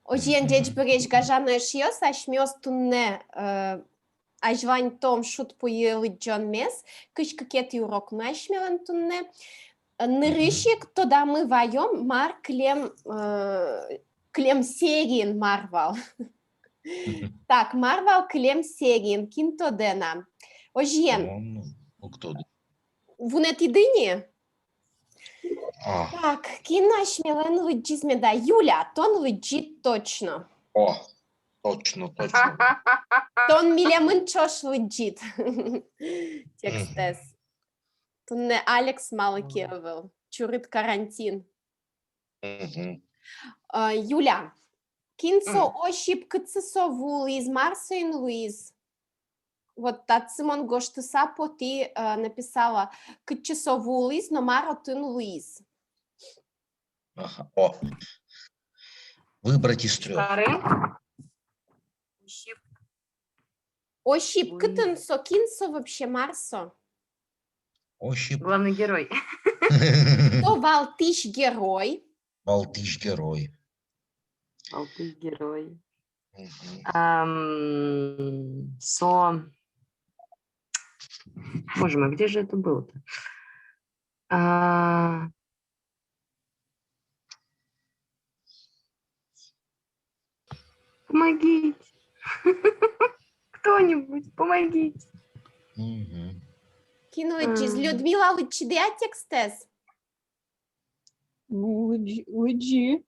Ojen deci bögeç gajana yaşıyorsa aşmıyoruz tunne ajvan tom şut puyılı John mes kış kıket urok naşmelen tunne nırışık to da мы вайом мар клем серин Марвал. Так, Марвал клем серин кинто дена. Ojen, Кто? вунет єдині? А, Так, кінаш мілен лиджі зміда. Юля, тон лиджі точно. о, точно. Тон мілямин чош лиджіт. Текстес. Тон не Алекс Маликєвел. Чурит карантин. Мгм. Юля, кінцо ощіп кицесо вуліз Марсейн Луїз. Вот Тацимон Гоштеса поти написала кычесо вуліз, но Маротин Луїз. Ага. О. Выбрать из 3. Ощіп китенсо, кінцо вообще Марсо. Ощип. Главный герой. То Валтиш герой. Балтыш герой. Алтый герой. Мгм. Боже мой, где же это было-то? Помогите. Кто-нибудь, помогите. Мгм. Кинули Людмила Личидя текстес. Ну, Лиджи.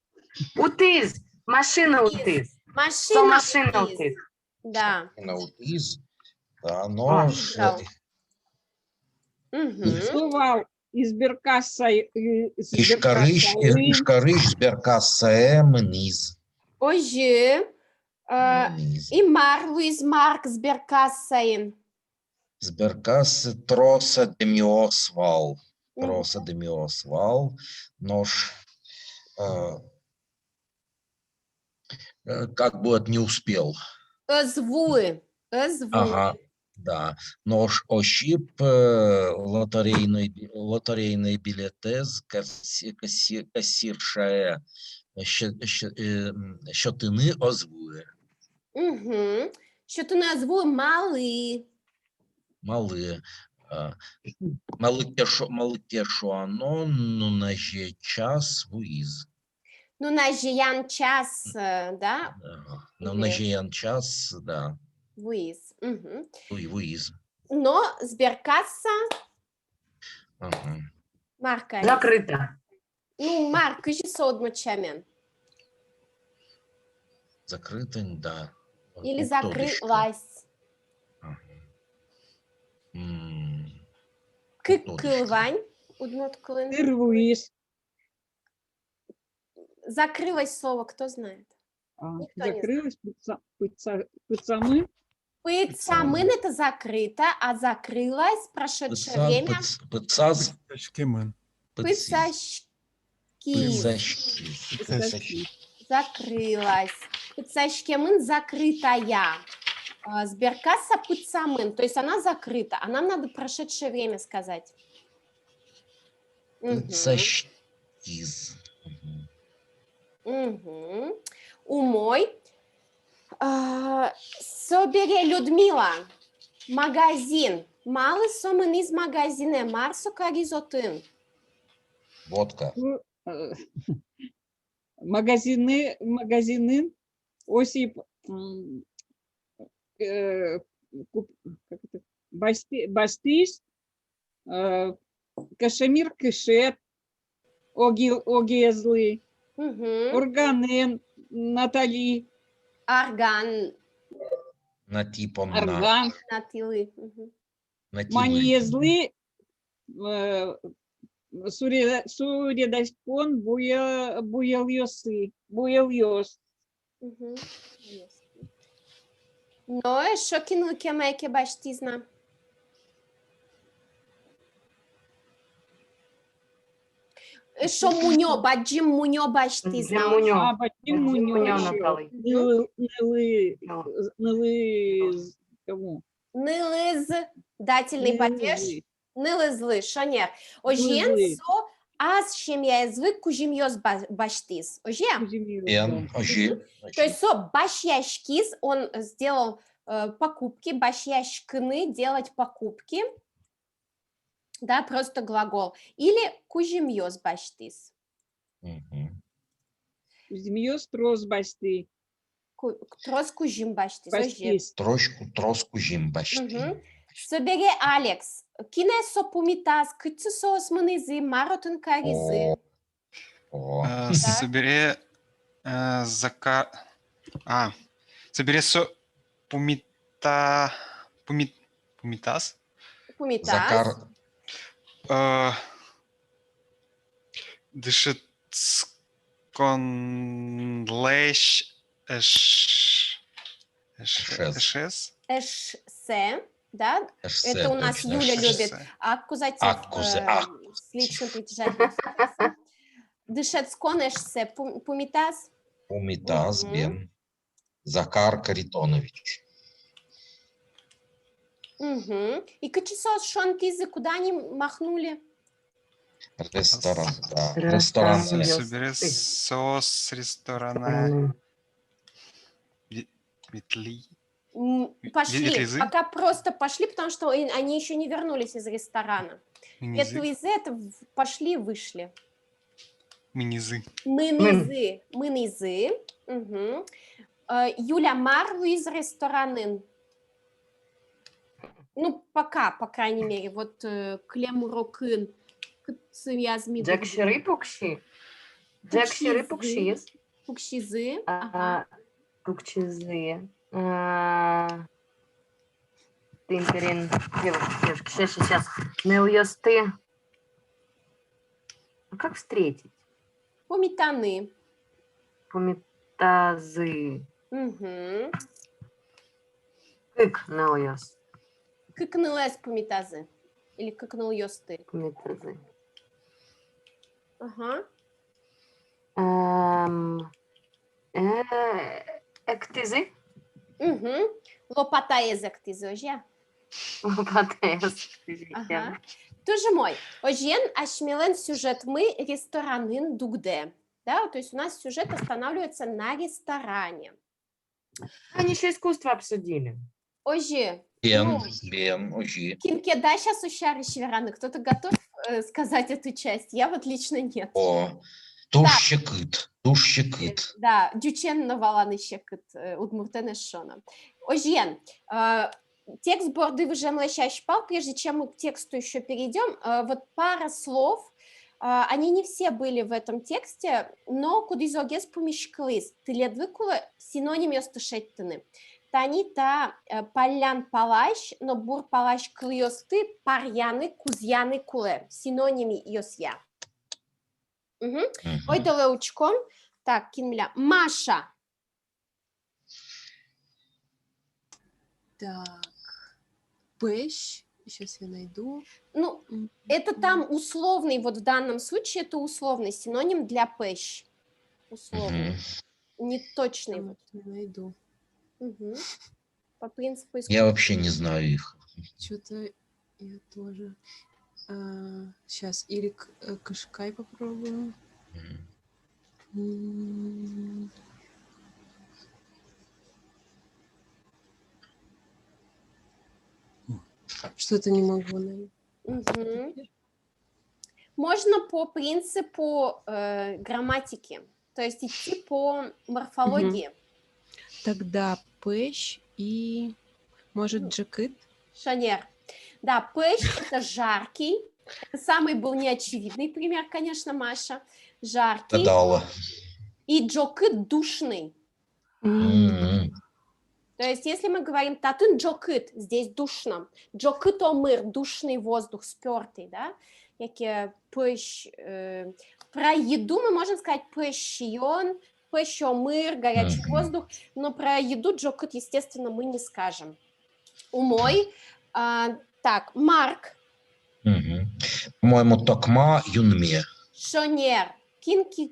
Утыз. Машина Утыз. Машина. Машина Утыз. Утыз. Да. Наутиз. Да, но А, выбрал. Угу. Слова из Беркаса. Ишкарыш, Сберкасса, Мниз. Оже. И Мар Луиз Марк Сберкассаин. Сберкасса Троса Демиосвал. Троса Демиосвал. Нож. Как будет не успел. Звуи. Ага, да. Нож ощип лотерейный билетез кассиршая щотини озвує. Угу. Що ти назву мали. Мали. Маликешу ано, ну на же час вуїз. Ну, на жиян час, да? Ну на же час, да. Вуїз. Угу. Вуїз. Но Сберкасса. Ага. Марка. Закрыто. Ну, Марк, же содмочамен. Закрыто, да. Или закрылась. Ага. Кылвань. Удмотклын. Луис. Закрылось слово, кто знает? Закрылась пыцамы. Пыцамын это закрыто, а закрылась прошедшее время. Пыцаз. Пыцашки. Закрылась. Пыцашкемын закрытая. Сберкасса пыцамын, то есть она закрыта, а нам надо прошедшее время сказать. Пыцашкиз. Угу. Умой. Собере Людмила. Магазин. Малы сомын из магазина. Марсо каризотын. Водка. Магазины. Осип. Бастис. Кашемир кишет. Огезлы. Органен. Натали. Арган. Натипом Арган. Натилы. Маньезлы. Суредаспон буяльосы. Буяльос. Но що кинули кемеке баштизна? Що муньо, баджим муньо баштизна. Баджим муньо. Нылыз, дательный падеж. Нылызлы, шонер. Ожен со аз шемья звык кужимьёс баштис. Оже? Бен, ожи. То есть со башьяшкис он сделал покупки, башьяшкны делать покупки. Да, просто глагол. Или кужимьёс баштис. Мгм. Кузьмиёс трос басты. Трос кужим баштис. Оже. Бастис. Троску жимбашти. Мгм. Собере Алекс. Кине со пумитас, кыцы со османызы, маротын каризы. О, Собере собере пумитас. Пумитас. Закар, Дышит конлеш Эшес. эшес. Эшсе. Да? эшсе, Это у нас точно, Юля эшсе. любит. Аккузатив Аккузе, с личным притяжательным суффиксом. Дышет скон эшсе. Пумитас. Умитаз, Мгм. Бен. Закар Каритонович. Угу. И качесос шонкизы куда они махнули? Ресторан, да. Ресторан. Ресторан. Собере сос ресторана Стороны. Витли. Пошли. Ветлизы? Пока просто пошли, потому что они еще не вернулись из ресторана. Минизы. Ветлизы это пошли, вышли. Минизы. Мынызы. Мынызы. Угу. Юля Марву из рестораны. Ну, пока, по крайней мере. Вот Клемурокын. Джек Шири Пукши. Джек Шири Пукшис. Пукшизы. Ага. Пукчизы. Тимперин. Девушки, сейчас. Неуёсты. А как встретить? Пумитаны. Пумитазы. Угу. Кык неуёс. Кыкнылэс пумитазы. Или кыкнылёсты. Пумитазы. Ага. Эктизы. Угу. Лопата езектизы, оже? Ага. Тоже мой. Ожен ашмелен сюжет мы ресторанын дугде. Да, то есть у нас сюжет останавливается на ресторане. Они еще искусство обсудили. Оже, Бен, Бен, ожи. Кинке, да, сейчас ущары швераны. Кто-то готов сказать эту часть? Я вот лично нет. О, тушщекыт, тушщекыт. Да, дючен наваланы щекыт удмуртене шона. Ожен, текст борды выжемла щащпал, прежде чем мы к тексту еще перейдем, вот пара слов, они не все были в этом тексте, но кудизогес помешклыс, тыледвыкула синоним ёстышеттыны. Танита палян палаш, но бур палаш клыёсты, парьяны, кузьяны куле, синонимы ёсья. Ой, давай учком. Так, кинмля. Маша. Так, пэш, сейчас я найду. Ну, это там условный, вот в данном случае это условный синоним для пэш. Условный. Не точный. Вот я найду. Угу. По принципу Я вообще не знаю их. Что-то я тоже. Сейчас Ирик Кашкай попробую. Что-то не могу найти. Угу. Можно по принципу грамматики, то есть идти по морфологии. Тогда пэш и, может, джекет? Шанер. Да, пэш – это жаркий. Это самый был неочевидный пример, конечно, Маша. Жаркий. Гадала. И джокыт – душный. М. То есть, если мы говорим «татын джокыт», здесь душно. Джокыт омыр – душный воздух, спёртый, да? Яке пэш. Про еду мы можем сказать пэшьон, пэшьомыр, горячий воздух, но про еду джокыт, естественно, мы не скажем. Умой. Так, Марк. По-моему, токма юнме. Шонер. Кинки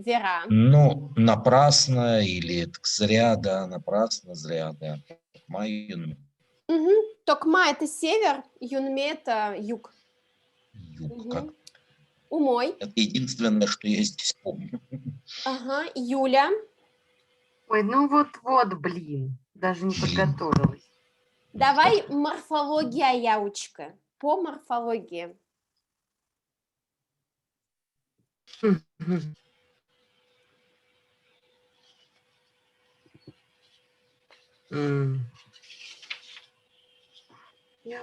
вера. Ну, напрасно или зря, да, напрасно, зря, да. Токма юнме. Токма – это север, юнме – это юг. Юг, как? Умой. Это единственное, что я здесь помню. Ага, Юля. Ой, ну вот, блин. Даже не Блин. подготовилась. Давай морфология, Яучка. По морфологии. М. Я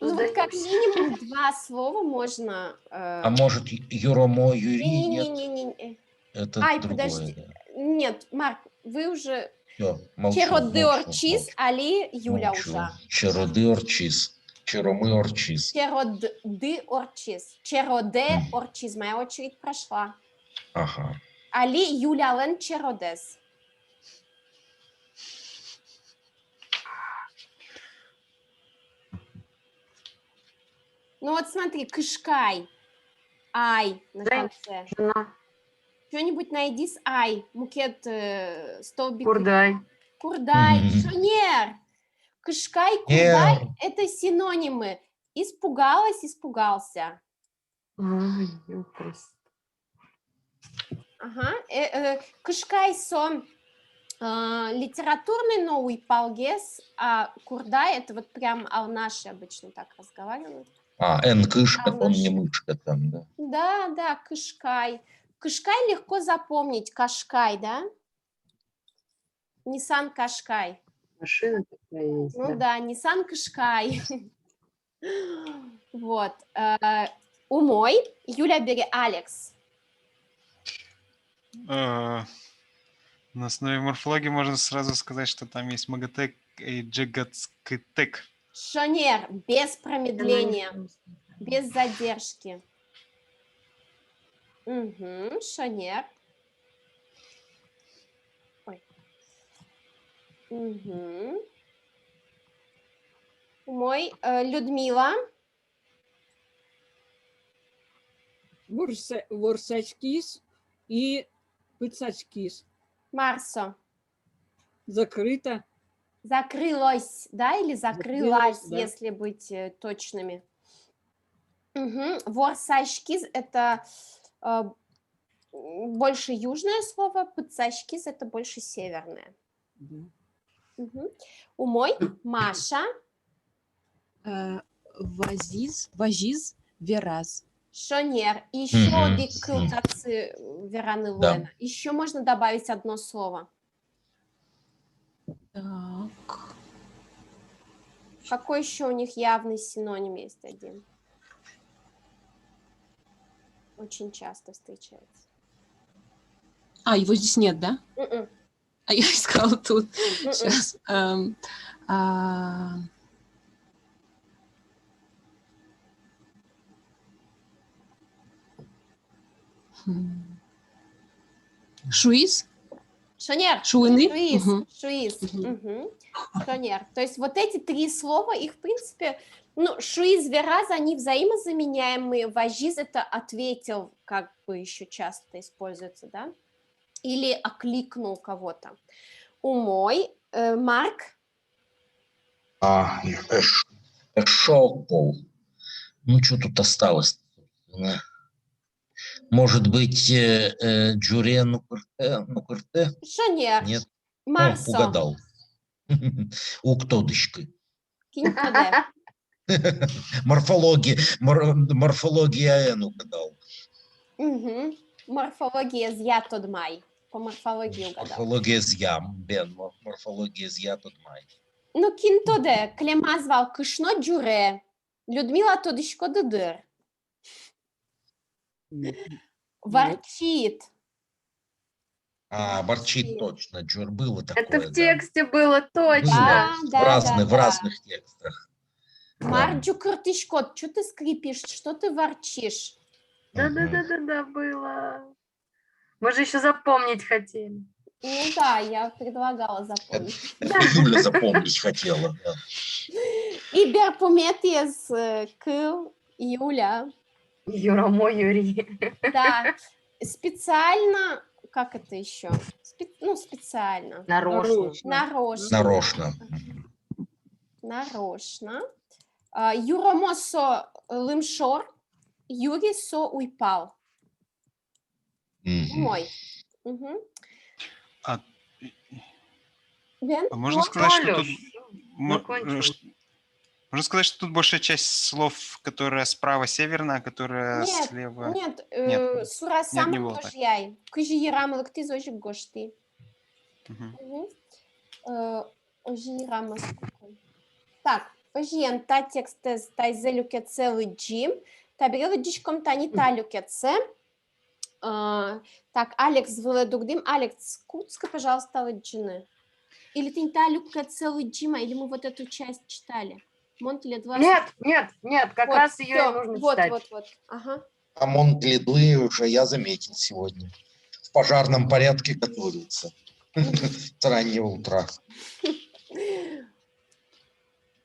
Ну вот как сдаюсь. минимум 2 слова можно... А может, Юромо, Юрий? Нет, Не-не-не-не-не. это Ай, другое. подожди. Нет, Марк, вы уже... Все, молчу. Чероды молчу, Орчис, молчу, Али, Юля молчу. уже. Чероды Орчис. Черомы Орчис. Чероды Орчис. Чероде Мгм. Орчис. Моя очередь прошла. Ага. Али, Юля Лен Черодес. Ну вот смотри, Кышкай. Ай на конце. Женщина. Что-нибудь найди с ай. Мукет столбик. Курдай. Курдай. Мгм. Шонер. Кышкай, Курдай Нер. – это синонимы. Испугалась, испугался. Ай, ёпрст. Ага. Кышкай сон литературный новый палгес, а Курдай – это вот прям алнаши обычно так разговаривают. Кышка, он не Алнаши. мышка там, да? Да, Кышкай. Кышкай легко запомнить, Кашкай, да? Nissan Кашкай. Машина такая есть, Ну да. да, Nissan Кашкай. Вот. Умой. Юля, бери Алекс. На основе морфологии можно сразу сказать, что там есть магатек и джигацкитек. Шонер. Без промедления. Без задержки. Угу. Шонер. Ой. Угу. Умой. Людмила. Ворсачкис и пыцачкис. Марсо. Закрыто. Закрылось, да, или закрылась, Закрылось, да. если быть точными. Угу. Ворсачкиз – это больше южное слово, пыцачкиз – это больше северное. Да. Угу. Умой. Маша. Важиз, вераз. Шонер. И еще Мгм. диккылтацы вераны Да. луэна. Еще можно добавить одно слово. Так. Какой еще у них явный синоним есть один? Очень часто встречается. Его здесь нет, да? Мгм. А я искала тут. Мгм. Сейчас. Шуиз? Шонер. Шуины? Шуиз. Мгм. Шуиз. Мгм. Мгм. Шонер. То есть вот эти 3 слова, их, в принципе, ну, шуиз, вераз, они взаимозаменяемые. Важиз – это ответил, как бы еще часто используется, да? Или окликнул кого-то. Умой. Марк. Шокол. Ну, что тут осталось? Может быть, Джуре Нукурте? Шонер. Нет. Марсо. Угадал. Уктодочка. Кинтоде. Морфология Н угадал. Угу. Морфология з'я тодмай. По морфологии угадал. Морфология з'ям. Бен. Морфология з'я тодмай. Ну, кинтоде. Клема звал кышно джуре. Людмила тодышко дыдыр. Ворчит. Ворчит точно. Джур было такое. Это в да. тексте было точно. Да, В да. разных текстах. Марджу Кыртышкот, что ты скрипишь, что ты ворчишь? Да, было. Мы же еще запомнить хотели. Ну да, я предлагала запомнить. Юля запомнить хотела. Да. И Берпуметиес Кыл, Юля. Юромо Юрий. Да, специально, как это еще? Специально. Нарочно. Нарочно. Нарочно. Юромосо Лымшор. Юрий со уйпал. Мгм. Мой. Мгм. А, Вен? а можно О, сказать, что тут... Алёш, мо- закончил. Можно сказать, что тут большая часть слов, которая справа северная, а которая Нет, слева... нет, Нет, сура не самым было так. тоже яй. Кыжи ярамылык ты зожик гошти. Мгм. Ожи ярамас кукой. Так, ожиен та текстез тай зелюке целый джим. Табирела дичком тани талюкеце. Так, Алекс Владугдим. Алекс, куцка, пожалуйста, лыджины. Или ты не талюка целый джима, или мы вот эту часть читали? Монтли два. Нет, как Вот, раз ее и всё, нужно вот, читать. вот. Ага. А Монтлидлы уже я заметил сегодня. В пожарном порядке готовится. С раннего утра.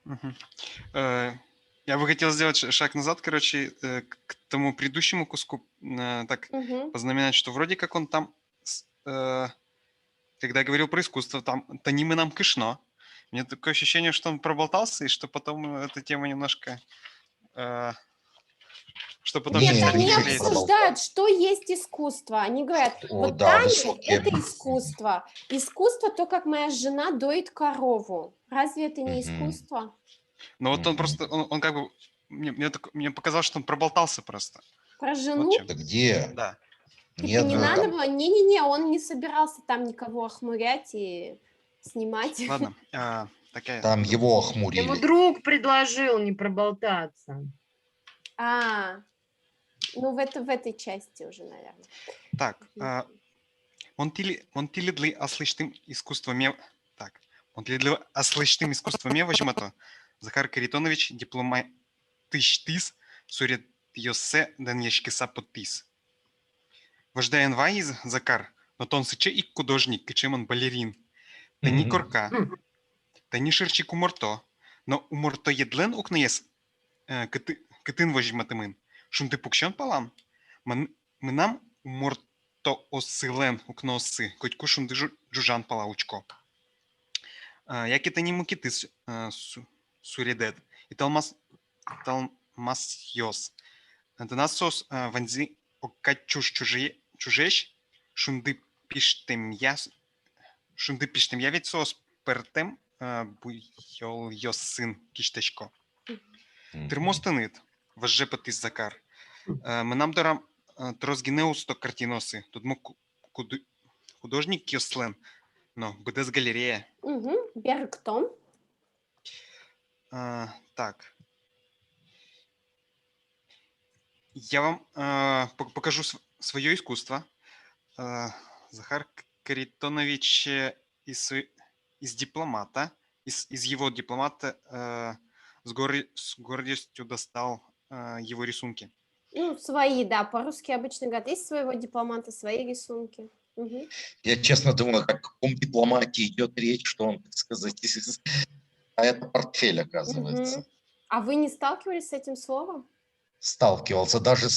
Мгм. Я бы хотел сделать шаг назад, короче, к тому предыдущему куску, так Мгм. познаменовать, что вроде как он там, когда я говорил про искусство, там «танимы нам кышно». У меня такое ощущение, что он проболтался, и что потом эта тема немножко... э, что потом Нет, Не, читатель они не жалеет. обсуждают, что есть искусство. Они говорят, О, вот да, Таня – высокие. это искусство. Искусство то, как моя жена доит корову. Разве это не Мгм. искусство? Но вот он Мгм. просто, он как бы... Мне показалось, что он проболтался просто. Про Вот жену? чем. Да где? Да. Типа Нет, не ну надо там было? Не-не-не, он не собирался там никого охмурять и снимать. Ладно, такая... там его Ему охмурили. друг предложил не проболтаться. А, ну в этой части уже, наверное. Так, Монтилидлы аслыштым искусствоме... Так, Монтилидлы аслыштым искусствоме возьмато. Захар Каритонович дипломатыштис сурет йосе денешкиса подтис. Вождаен ваиз Захар, но тон сыче и художник, кичемон балерин. Та ни корка, та ни шерчик уморто, но уморто едлен укнеес кытын возьматымын. Шунты пукшен палам. Мынам уморто осылен укносы, хоть кушун джужан палаучко. Як это не мукиты суредет, и талмас йос. Донасос ванзи окачуш чужеш, шунды пиштем я ведь сос пертем буйол йос сын киштешко. Термостенит, възжепатис Закар. Менам дорам трозгинеус то картиносы. Тут мог художник Кёслен, но БДС галерея. Угу. Бергтон. Так. Я вам покажу свое искусство. Захар Каритонович из дипломата, из его дипломата с гордостью достал его рисунки. Ну, свои, да, по-русски обычно говорят, из своего дипломата свои рисунки. Угу. Я честно думаю, о каком дипломате идет речь, что он, так сказать, а это портфель, оказывается. Угу. А вы не сталкивались с этим словом? Сталкивался, даже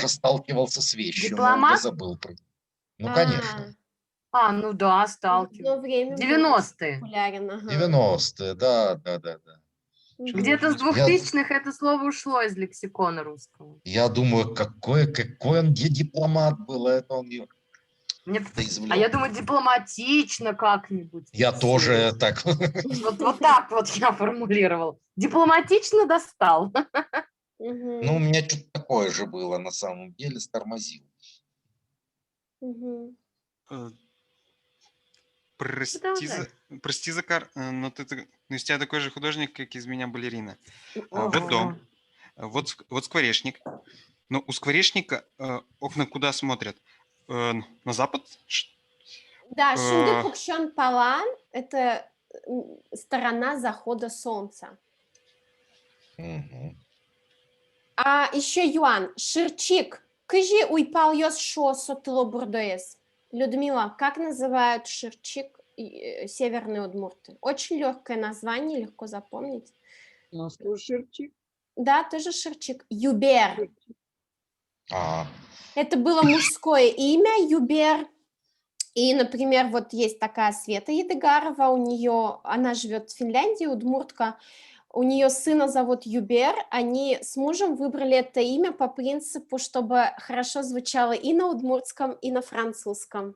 сталкивался с вещью, но Дипломат? забыл. Ну, конечно. Ну да, Одно сталкиваюсь. время был 90-е. популярен. Ага. 90-е, да. Мгм. Где-то с Я- 2000-х это слово ушло из лексикона русского. Я думаю, какой он дипломат был, это он ее А я думаю, дипломатично как-нибудь. Я тоже так. Вот так вот я формулировал. Дипломатично достал. Мгм. Ну, у меня что-то такое же было на самом деле, стормозил. Мгм. Продолжай. Прости, Закар, но из тебя такой же художник, как из меня балерина. Вот Ого. дом, вот скворечник. Но у скворечника окна куда смотрят? На запад? Да, Шунды Пукшон Палан – это сторона захода солнца. Мгм. А еще Юан, Ширчик, кыжи уйпал йос шо сотло бурдоес. Людмила, как называют Ширчик северные удмурты? Очень легкое название, легко запомнить. Ширчик. Да, тоже Ширчик. Юбер. А, Это было мужское имя, Юбер. И, например, вот есть такая Света Едыгарова, она живет в Финляндии, удмуртка. У нее сына зовут Юбер. Они с мужем выбрали это имя по принципу, чтобы хорошо звучало и на удмуртском, и на французском.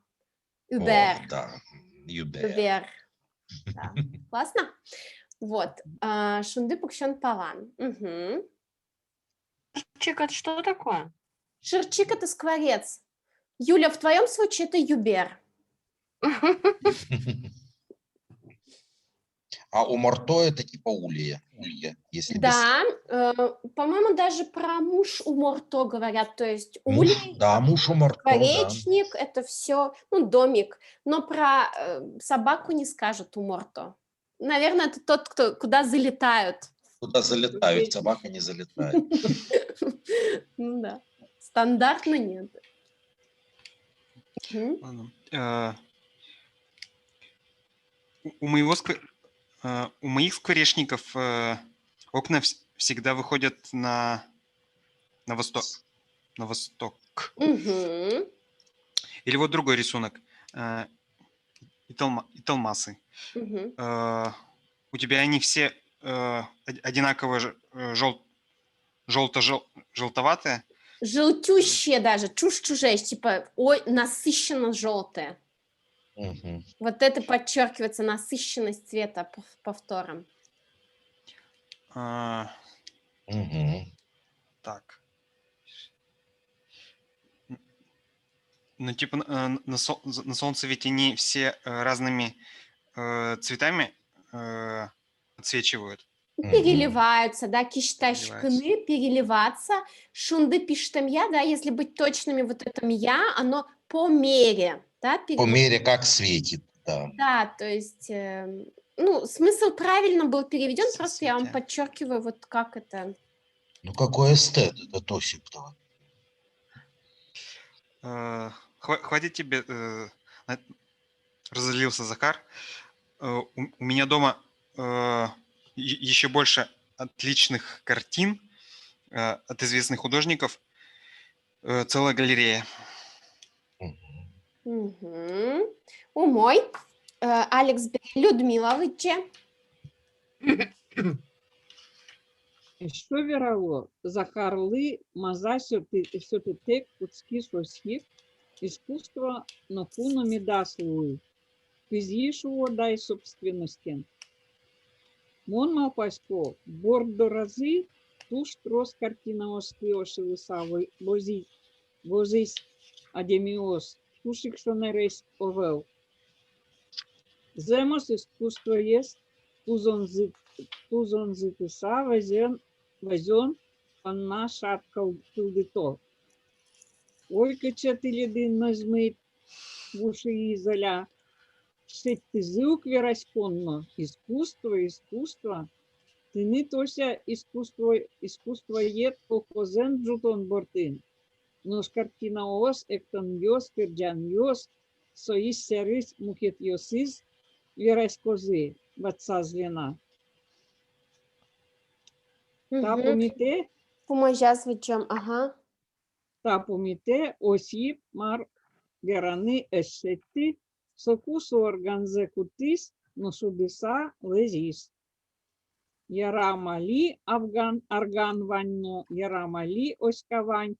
Юбер. О, да, Юбер. Юбер. Да. Классно? Вот. Шунды пукшен палан. Мгм. Чик, это что такое? Ширчик — это скворец. Юля, в твоем случае это Юбер. А у Морто это типа улья, если без... Да, по-моему, даже про муж у Морто говорят, то есть Муж, улей, да, муж у Морто, да. скворечник, это все, ну, домик, но про собаку не скажут у Морто. Наверное, это тот, кто, куда залетают. Туда залетают, собака не залетает. Ну да, стандартно нет. Мгм. Ладно. У моего у моих скворечников окна всегда выходят на восток. На восток. Мгм. Или вот другой рисунок. Италмасы. Мгм. У тебя они все одинаково желтоватые. Желтющие даже, чушь-чужесть, типа, ой, насыщенно желтые. Мгм. Вот это подчеркивается, насыщенность цвета повтором. Мгм. Так. Ну, типа, на солнце ведь они все разными цветами отсвечивают. Мгм. Переливаются, да, Переливаются. кишташканы, переливаться. Шунды пиштем я, да, если быть точными, вот это я, оно по мере, да, По мере как светит, да. Да, то есть, ну, смысл правильно был переведен, просто я вам Соцветия. подчеркиваю, вот как это. Ну какой эстет это Тосип-то? Хватит тебе, разозлился Захар. У меня дома еще больше отличных картин от известных художников. Целая галерея. Мгм. Умой. Алекс Людмила Виче. Що вірало? Захарли, мазасю, все ти тек, куцки сосхи, искусство, но куно медаслую. Физишего дай собственности. Мон мал пасько, бордо разы, туш трос картина оскиоши лысавой, возись адемиоз, тушик шонерейс овел. Земос искусство есть, тузон зытыса, возен, анна шапка тулдито. Ой, качати ледин нажмит, в уши изоля. Шить ты зылк вероськонно, искусство. Ты не тося искусство ед похозен джутон бортын. Нос картина ос, эктон йос, перджан йос, соис серис мукет йосис, вероськозы, ватса звена. Та помите, Поможа Вичем, ага. осип мар гераны эшетти, сокусу органзе кутис, носудиса лезис. Ярамали арган ванно, ярамали оськавань,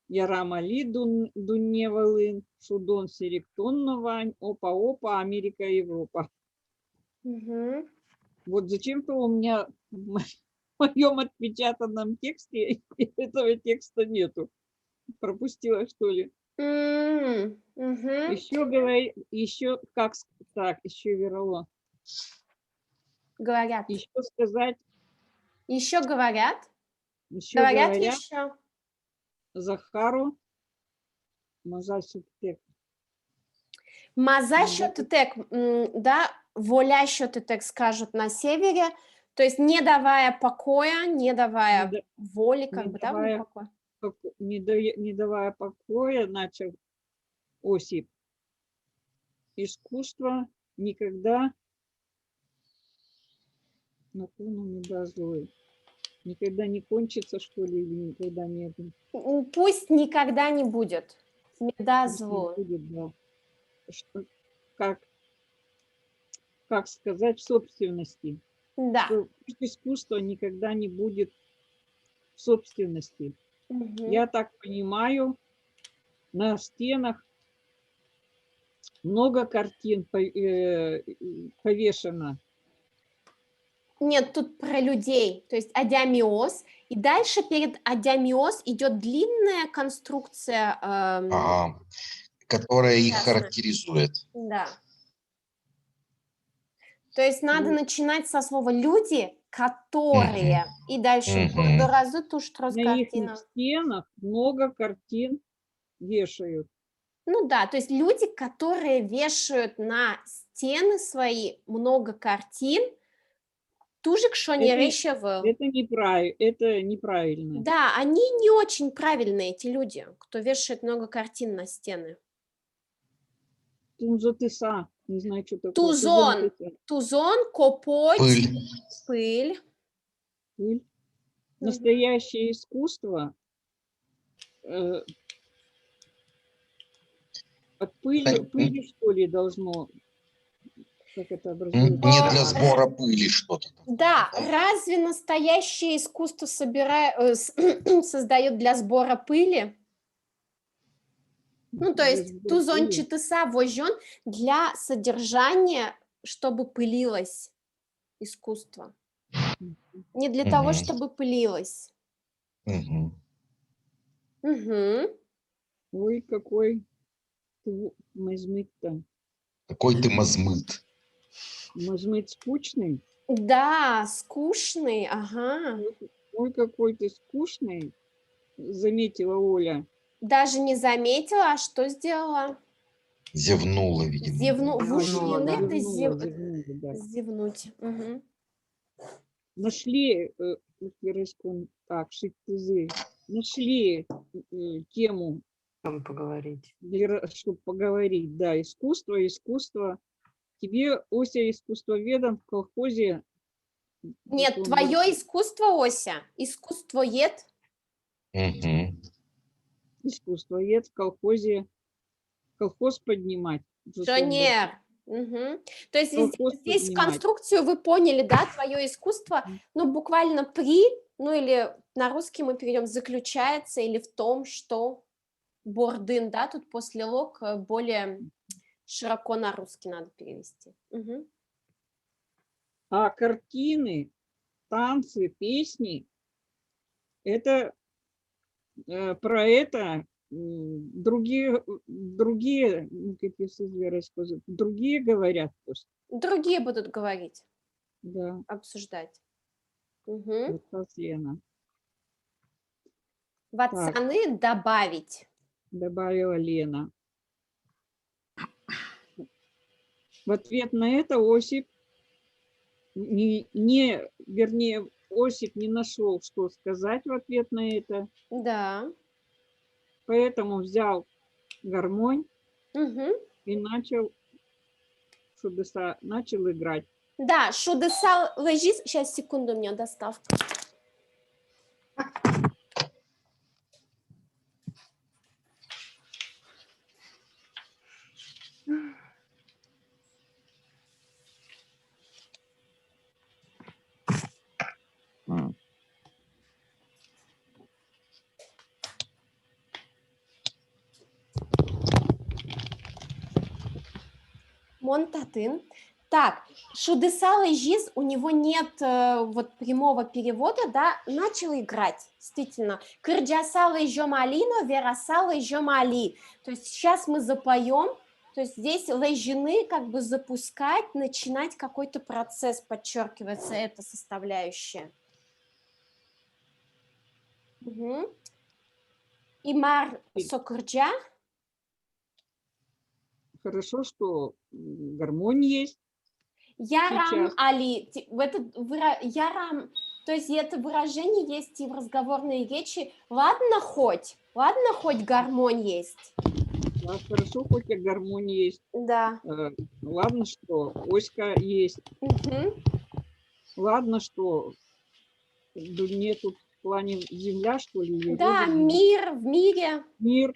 ярамали дунневалын, шудон сиректонно вань, опа, Америка, Европа. Мгм. Вот зачем-то у меня в моем отпечатанном тексте этого текста нету. Пропустила, что ли? Мгм. Еще как так, еще верало. Говорят. Еще сказать, Еще говорят. еще Говорят говорят еще. Захару Мазасюктек. Маза счететек, да, воля счететек скажут на севере, то есть не давая покоя, не давая воли, как бы, да, давая покоя. Не давая покоя, начал Осип. Искусство никогда никогда не кончится, что ли, или никогда не Пусть никогда не будет. Не даст пусть не зло. будет, да. Как сказать, в собственности. Да. что искусство никогда не будет в собственности. Мгм. Я так понимаю, на стенах много картин повешено. Нет, тут про людей, то есть адиамиоз, и дальше перед адиамиоз идет длинная конструкция. Ага. Которая их Ясно. характеризует. Да. То есть надо Ну, начинать со слова люди, которые, и дальше Мгм. бурдоразы туштрос на их картина. стенах много картин вешают. Ну да, то есть люди, которые вешают на стены свои много картин, тужик что не Это решивал. Это неправильно. Да, они не очень правильные, эти люди, кто вешает много картин на стены. Тунзотыса. Не знаю, что такое. Тузон, Тузон-тыса. тузон, копоть, Пыль. пыль. Пыль. Мгм. Настоящее искусство от пыли, что ли, должно, как это образуется? Не для сбора пыли что-то. Да, разве настоящее искусство создает для сбора пыли? Ну, то Для есть сбора тузон пыли. читыса вожжен для содержания, чтобы пылилось искусство. Не для того, Мгм. чтобы пылилось. Мгм. Мгм. Ой, какой мазмыт-то. Какой ты мазмыт. Мазмыт скучный. Да, скучный, ага. Ой, какой ты скучный, заметила Оля. Даже не заметила, а что сделала? Зевнула, видимо. Зевнула, да. Зевнула, да. Зевнуть. Мгм. Нашли, так, шиттызы, нашли тему, Там поговорить. чтобы поговорить, да, искусство. Тебе, Ося, искусствоведом в колхозе. Нет, он твое искусство, Ося, искусствоед. Мгм. искусствовед в колхозе, колхоз поднимать. Жонер. Мгм. То есть Колхоз здесь поднимать. конструкцию вы поняли, да, твое искусство, ну, буквально ну, или на русский мы перейдем, заключается, или в том, что бордын, да, тут после лог более широко на русский надо перевести. Мгм. А картины, танцы, песни, это про это другие, ну, как если сказать, другие говорят просто. Другие будут говорить, Да, обсуждать. Мгм. вот так, Лена Ватсаны добавить. добавила Лена. В ответ на это Осип вернее, Осип не нашел, что сказать в ответ на это, Да. поэтому взял гармонь Мгм. и начал играть. Да, шудесал лежис. Сейчас, секунду, у меня доставка. Монтатын. Так, шудесал лежис, у него нет вот прямого перевода, да, начал играть, действительно. Кырджасал лежомалино, верасал лежомали. То есть сейчас мы запоем, то есть здесь лежины как бы запускать, начинать какой-то процесс, подчеркивается эта составляющая. Угу. Имар сокырджа. Хорошо, что гармонь есть. Ярам Сейчас. али, ярам, то есть это выражение есть и в разговорной речи. Ладно хоть гармонь есть. Да, хорошо, хоть и гармонь есть. Да. Ладно, что Оська есть. Угу. Ладно, что мне тут в плане земля, что ли? Да, мир в мире. Мир.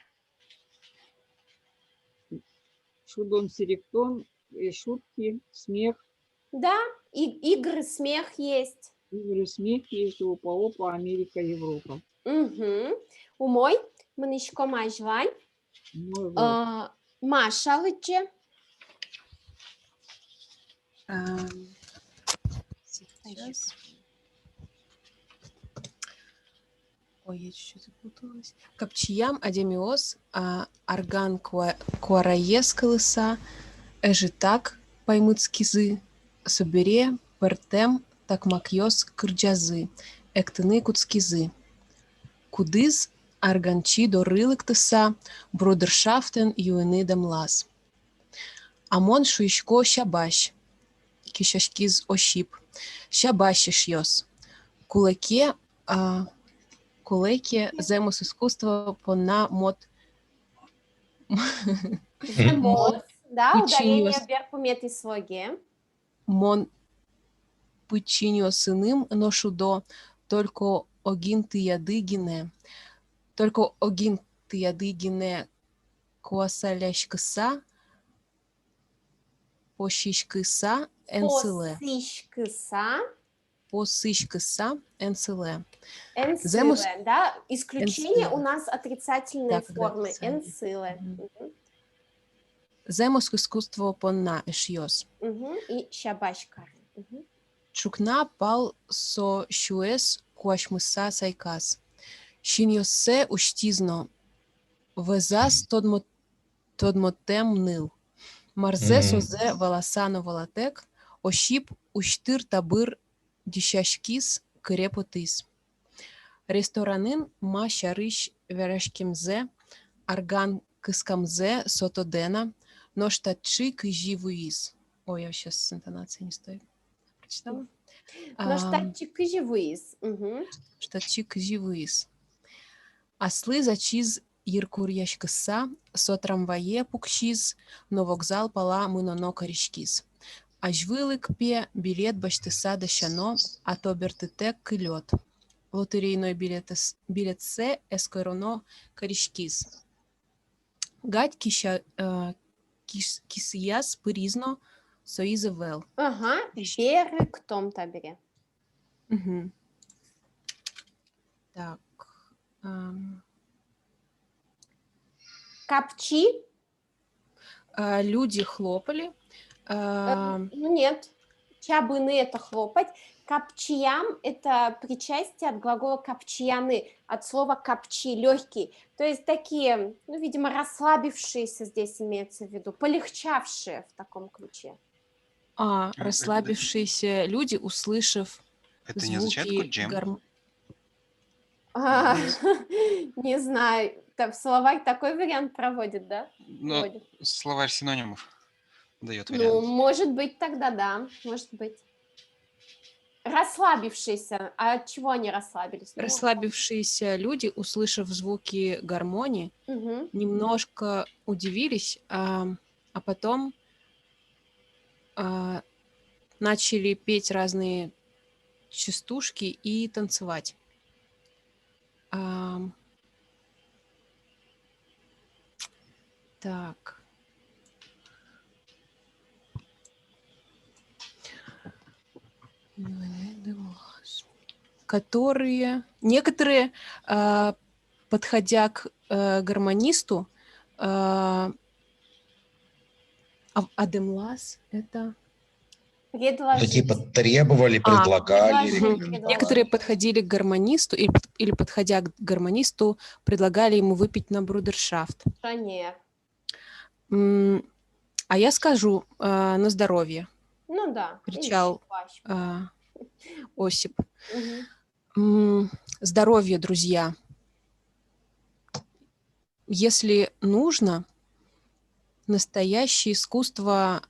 Шудон, серектон, и шутки, смех. Да, игры, смех есть. Игры, смех есть, опа-опа, Америка, Европа. Угу. Умой, мынышко мажвань. Мой вот. Маша лыче. Сейчас. Ой, я чуть-чуть запуталась. Капчиям адемиоз, арган куараес колыса, эжитак паймыт скизы, собере пертем такмакьос кырджазы, эктыны куцкизы. Кудыз арганчи дорылыктыса, брудершафтен юэны дамлас. Амон шуишко щабащ, кишашкиз ощип, щабащиш йос. Кулаке Кулеке земус искусства пона мод Мод, да, Пучиньос. ударение вверх по метой слоге. мон пычиньо сыным ношудо только огин ты яды гине. Только огин ты яды гине куасаляшкыса пощишкыса энсыле. Посышкыса энсыле. Энсиле, да, исключение Энсиле. у нас отрицательные Да, когда формы. отрицательные. Энсиле. Мгм. Земус искусство пона эшьос. И щабашкар. Чукна пал со щуэс куашмыса сайкас. Шиньосе уштизно. Везас тодмотем ныл. Марзе созе валасано валатек. Ощип уштыр табыр дищашкис крепотис. Ресторанын ма шарыш верашкемзе. Арган кыскамзе сотодена. Но штатчи кыживуиз. Ой, я сейчас с интонацией не стою. Прочитала? Но штатчик живыис. Штатчик живыис. Аслы зачиз Иркурьяшкыса, со трамвае пукшиз, но вокзал пала мыноно корешкиз. Ажвылык пе билет баштыса дощано, а то бертытек кылет. Лотерейной билетсе эскороно корешкиз. Гать кисияс пыризно соизевел. Ага, беры к том табере. Угу. Так. Капчи? Люди хлопали. Ну нет, чабыны это хлопать. Капчиям это причастие от глагола капчияны, от слова капчи, легкий. То есть такие, ну, видимо, расслабившиеся здесь имеется в виду, полегчавшие в таком ключе. Расслабившиеся люди, услышав Это не означает звуки куджем? Не знаю, в словарь такой вариант проводит, да? Но Вводит. словарь синонимов дает Ну, вариант. может быть, тогда да, может быть. Расслабившиеся. А от чего они расслабились? Ну, Расслабившиеся люди, услышав звуки гармонии, мгм. немножко удивились, а потом начали петь разные частушки и танцевать. Так. Некоторые, подходя к гармонисту, адемлас это... Это типа Предложить. требовали, предлагали. Предложили. Некоторые подходили к гармонисту или подходя к гармонисту, предлагали ему выпить на брудершафт. Шанер. А я скажу на здоровье, Ну да. кричал Или щипач. Осип. Мгм. Здоровье, друзья. Если нужно, настоящее искусство...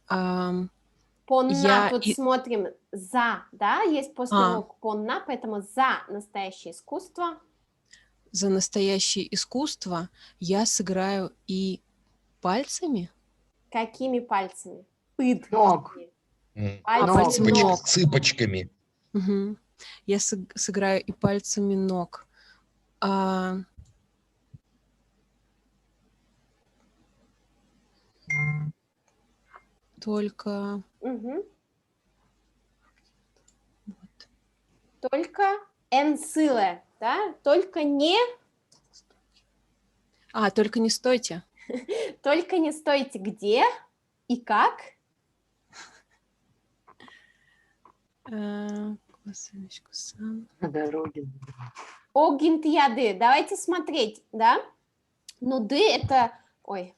Понна, тут смотрим, за, да, есть после слог понна, поэтому за настоящее искусство. За настоящее искусство я сыграю и пальцами. Какими пальцами? Пыд. Ног. Пальцами ног. Цыпочками. Угу. Я сыграю и пальцами ног. Только... Угу. только энсиле, да, только не стойте. Только не стойте где и как. Квасалечку сам. На дороге. Огинтияды. Давайте смотреть, да? Ну, ды это... Ой.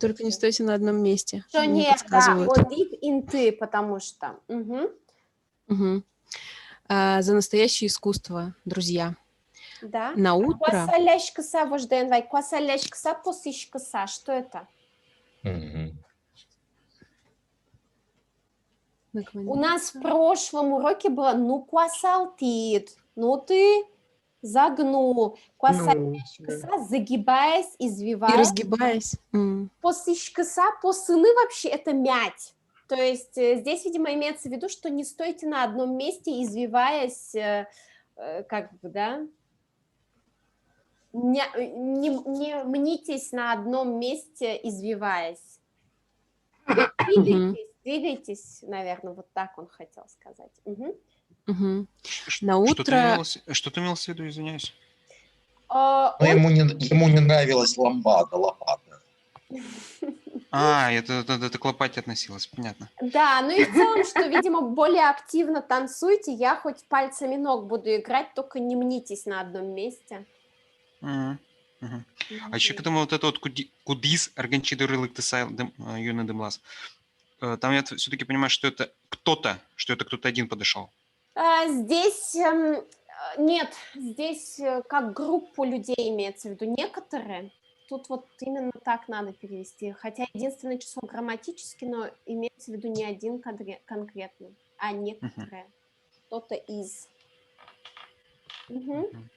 Только не стойте на одном месте. Что Мне нет, да, подсказывают. одик инты, потому что... Мгм. Мгм. За настоящее искусство, друзья. Да. На утро... Квасалешкаса вожденвай, квасалешкаса посишкаса. Что это? Мгм. У нас в прошлом уроке было ну квасалтит, ну ты загнул, квасалешкаса загибаясь, И извиваясь. разгибаясь. Посышкаса, посыны вообще это мять. То есть здесь, видимо, имеется в виду, что не стойте на одном месте, извиваясь, как бы, да, не мнитесь на одном месте, извиваясь. Двигайтесь, наверное, вот так он хотел сказать. Мгм. Мгм. Ш- На Что ты утро... что ты имел в виду, извиняюсь? Но Он ему не нравилась ламбада, лопата. Это к лопате относилось, понятно. Да, ну и в целом, что, видимо, более активно танцуйте, я хоть пальцами ног буду играть, только не мнитесь на одном месте. Мгм. Мгм. А еще к этому вот это вот кудис, арганчиды рылык тесайл, юный демлас. Там я все-таки понимаю, что это кто-то один подошел. Здесь нет, здесь как группу людей имеется в виду, некоторые. Тут вот именно так надо перевести. Хотя единственное число грамматически, но имеется в виду не один конкретный, а некоторые. Кто-то из. Мгм.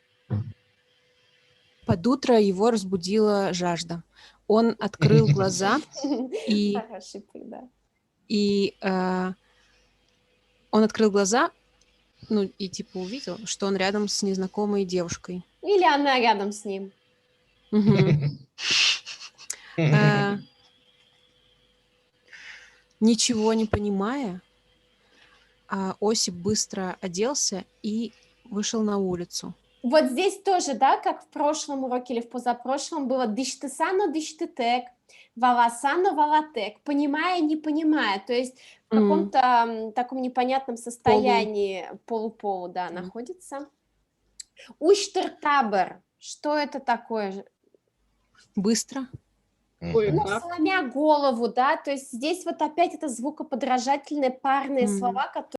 Под утро его разбудила жажда. Он открыл глаза, и Хороший да. Он открыл глаза, ну, и типа увидел, что он рядом с незнакомой девушкой. Или она рядом с ним. Мгм. Ничего не понимая, Осип быстро оделся и вышел на улицу. Вот здесь тоже, да, как в прошлом уроке или в позапрошлом было дыштысано дыштытек, валасано валатек, понимая, не понимая, то есть в каком-то таком непонятном состоянии полуполу, да, находится. Уштертабер, что это такое? Быстро. Ой, Ну, как? сломя голову, да, то есть здесь вот опять это звукоподражательные парные слова, которые...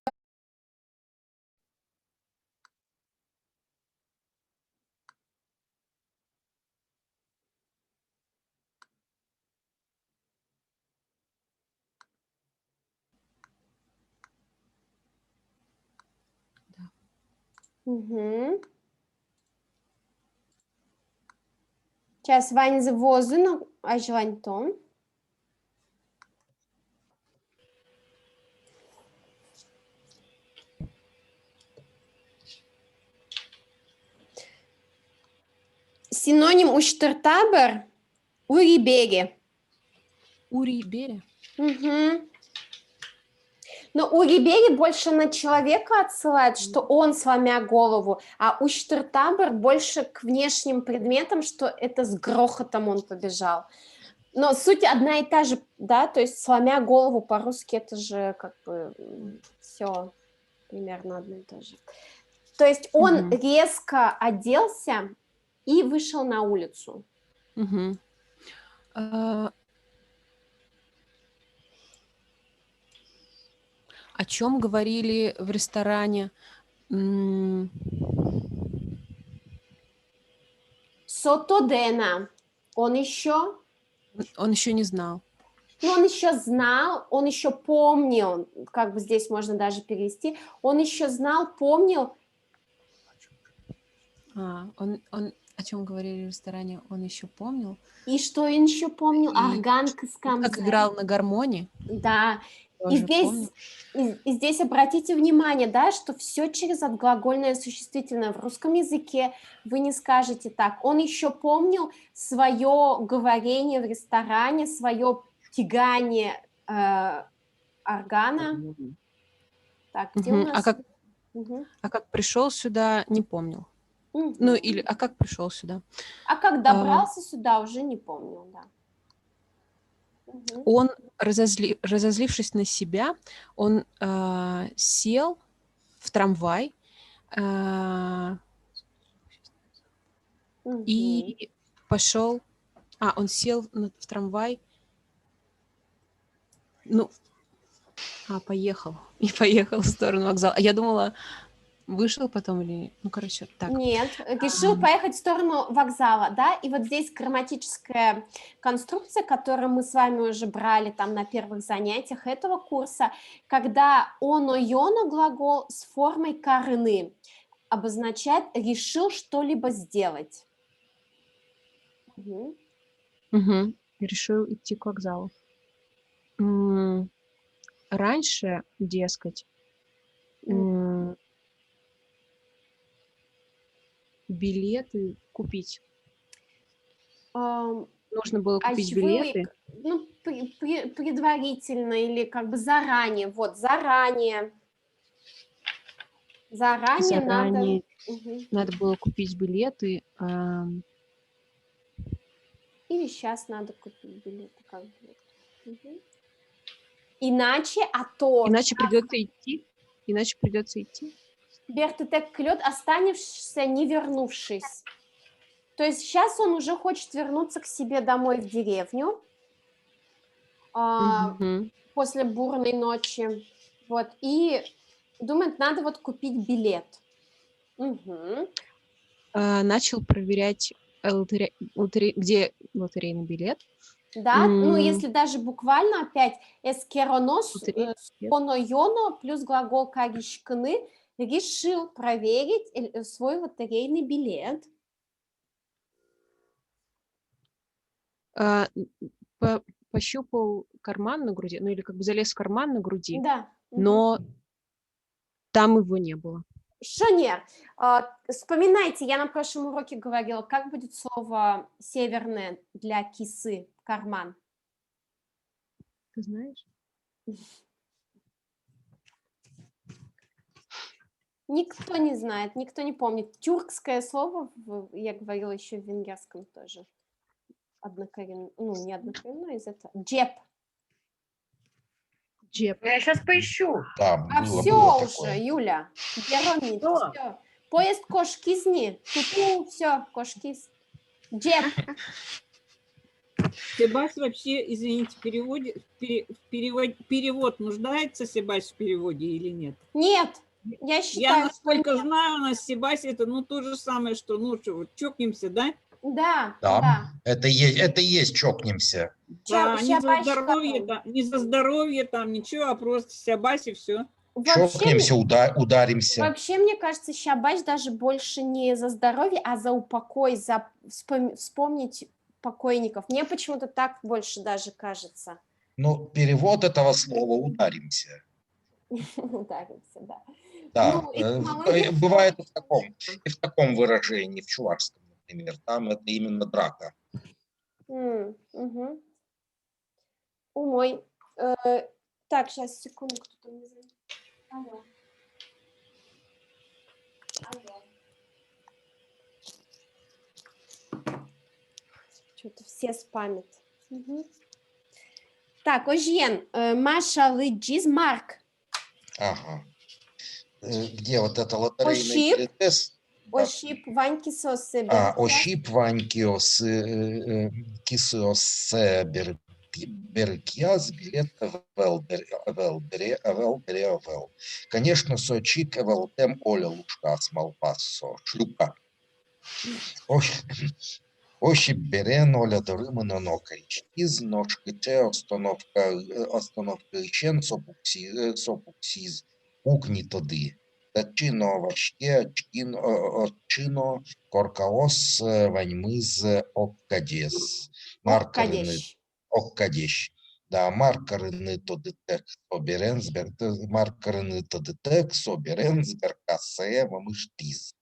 Да. Угу. Сейчас Вань завозу, ажвантон. Синоним уштертабер – урибеги. Урибери. Угу. Но урибеги больше на человека отсылает, что он сломя голову, а уштертабер больше к внешним предметам, что это с грохотом он побежал. Но суть одна и та же, да, то есть сломя голову по-русски это же как бы все примерно одно и то же. То есть он резко оделся и вышел на улицу. Мгм. О чем говорили в ресторане? Сотодена. Он еще не знал. Ну, он еще знал, он еще помнил, как бы здесь можно даже перевести, он еще знал, помнил. Он о чем говорили в ресторане, он еще помнил. И что он еще помнил? Арган Каскамзе. Как играл на гармоне. Да. И здесь обратите внимание, да, что все через отглагольное существительное. В русском языке вы не скажете так. Он еще помнил свое говорение в ресторане, свое тягание органа. Так, где у нас? Мгм. А как пришел сюда, не помнил. Мгм. Ну, или, а как пришел сюда? А как добрался сюда, уже не помню, да. Мгм. Он, разозлившись на себя, он сел в трамвай Мгм. и пошел... он сел в трамвай, ну, поехал. И поехал в сторону вокзала. А я думала, вышел потом или... Ну, короче, так. Нет, решил поехать в сторону вокзала, да, и вот здесь грамматическая конструкция, которую мы с вами уже брали там на первых занятиях этого курса, когда оно-йоно глагол с формой корыны обозначает решил что-либо сделать. Мгм. Мгм. Решил идти к вокзалу. Раньше, дескать, билеты купить. Ам, Нужно было купить Ажвылык, билеты. ну, предварительно или как бы заранее, вот, заранее надо... Заранее Мгм. надо было купить билеты. Или сейчас надо купить билеты, как бы. Мгм. Иначе, то Иначе придется идти. Иначе придется идти. Бертетек клёт, останешься, не вернувшись. То есть сейчас он уже хочет вернуться к себе домой в деревню Мгм. после бурной ночи. Вот, и думает, надо вот купить билет. Мгм. Начал проверять, где лотерейный билет. Да, ну если даже буквально опять эскеронос, Лотерейный билет. оно-йоно плюс глагол кагишкны решил проверить свой лотерейный билет. А, Пощупал карман на груди, ну или как бы залез в карман на груди, Да. Мгм. но там его не было. Шонер. Вспоминайте, я на прошлом уроке говорила, как будет слово северное для кисы, карман. Ты знаешь? Никто не знает, никто не помнит. Тюркское слово, я говорила еще в венгерском тоже. Однокоренное, ну не однокоренное, из этого. Джеб. Джеб. Я сейчас поищу. Да, А было все уже, такое. Юля. Геромит, Что? все. Поезд кошкизни. Туту, все, кошкиз. Джеб. Себась вообще, извините, перевод нуждается Себась в переводе или нет? Нет, я Я, считаю, что насколько нет. знаю, у нас Себась это то же самое, что, что вот чокнемся, да? Да, Да, да. это и есть чокнемся. Да, не за Щабащ здоровье, потом. не за здоровье там, ничего, а просто Себась и все. Чокнемся, ударимся. Вообще, мне кажется, щабач даже больше не за здоровье, а за упокой, за вспомнить покойников. Мне почему-то так больше даже кажется. Но перевод этого слова ударимся. Ударимся, да. Да, Ну, этимология бывает и сложная. в таком выражении, в чувашском, например. Там это именно драка. Мгм. Умой. Так, сейчас, секунду, кто-то мне звонит. Алло. Алло. Что-то все спамят. Мгм. Так, Ожьен, Маша Лыджиз Марк. Ага. Где вот это лотерейный Ощип. билетес? Да. Ощип Ваньки Сосы. Ощип Ванькиос, Кисиос Беркиас, билет Велбере. Конечно, Сочик Велтем Оля Лушка Смалпасо, шлюпка. Ощип Берен Оля Доримано Нокрич. Из ножките остановка Ичен Сопуксиз Укни тоди. Чино важке, чино коркаос ваньмыз оккадес. Маркарини Оккадещ. оккадещ. Да, маркарини тодитек соберенсбер, маркарини тодитек соберенсбер касе вамиштіз.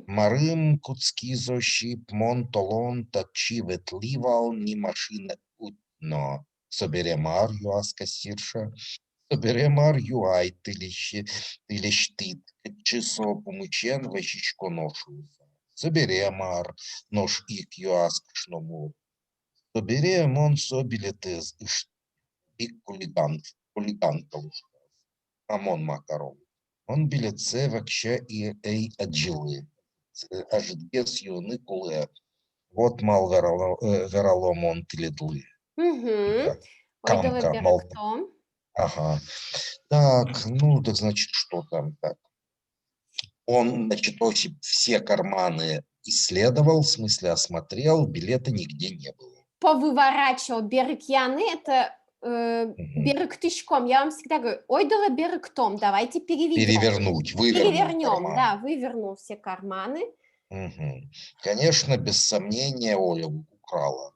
Марим куцкізо шіп монтолон тачі ветлівал ні машине утно. Собере Мар'ю аскасірша. Соберемар юай, тилищтит, число помучен, ващичко ношу. Соберемар, нож ик юас кшному. Соберем он собилетез, ик хулиганка. Амон макаром. Он билетце вакща и эй аджилы. Ажидгес юны куле. Вот мал вералом он тиледлы. Угу. Да. Ойдала Камка, мал. Беректом. Ага. Так, ну, так значит, что там так? Он, значит, все карманы исследовал, в смысле осмотрел, билета нигде не было. Повыворачивал. Берекьяны – это Мгм. беректышком. Я вам всегда говорю, ойдала Беректом, давайте переведем. Перевернуть, вывернуть Перевернем, карман. да, вывернул все карманы. Мгм. Конечно, без сомнения, Оля украла.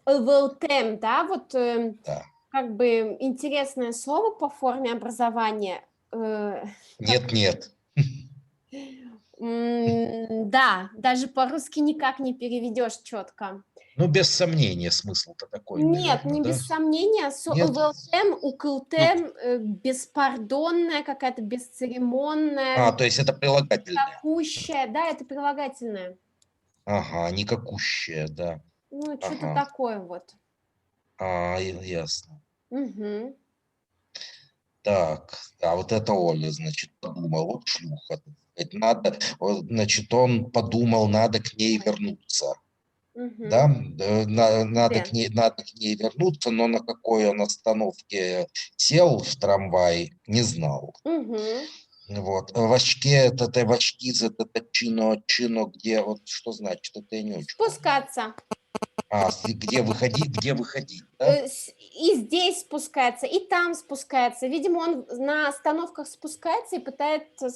Велтем, да, вот Да. как бы интересное слово по форме образования. Нет. Да, даже по-русски никак не переведешь четко. Ну, без сомнения, смысл-то такой, Нет, наверное, не да? без сомнения. Нет? Велтем, укылтем, беспардонная, какая-то бесцеремонная, То есть это прилагательное. никакущая. Да, это прилагательное. Ага, никакущее, да. Ну, что-то Ага. такое вот. Ясно. Угу. Так, вот это Оля, значит, подумал, вот шлюха. Так сказать, надо, значит, он подумал, надо к ней вернуться. Угу. Да, надо Да. к ней вернуться, но на какой он остановке сел в трамвай, не знал. Угу. Вот. В очке, в очки, это чино, где, вот что значит, это я не очень помню. Спускаться. Где выходить, да? И здесь спускается, и там спускается. Видимо, он на остановках спускается и пытается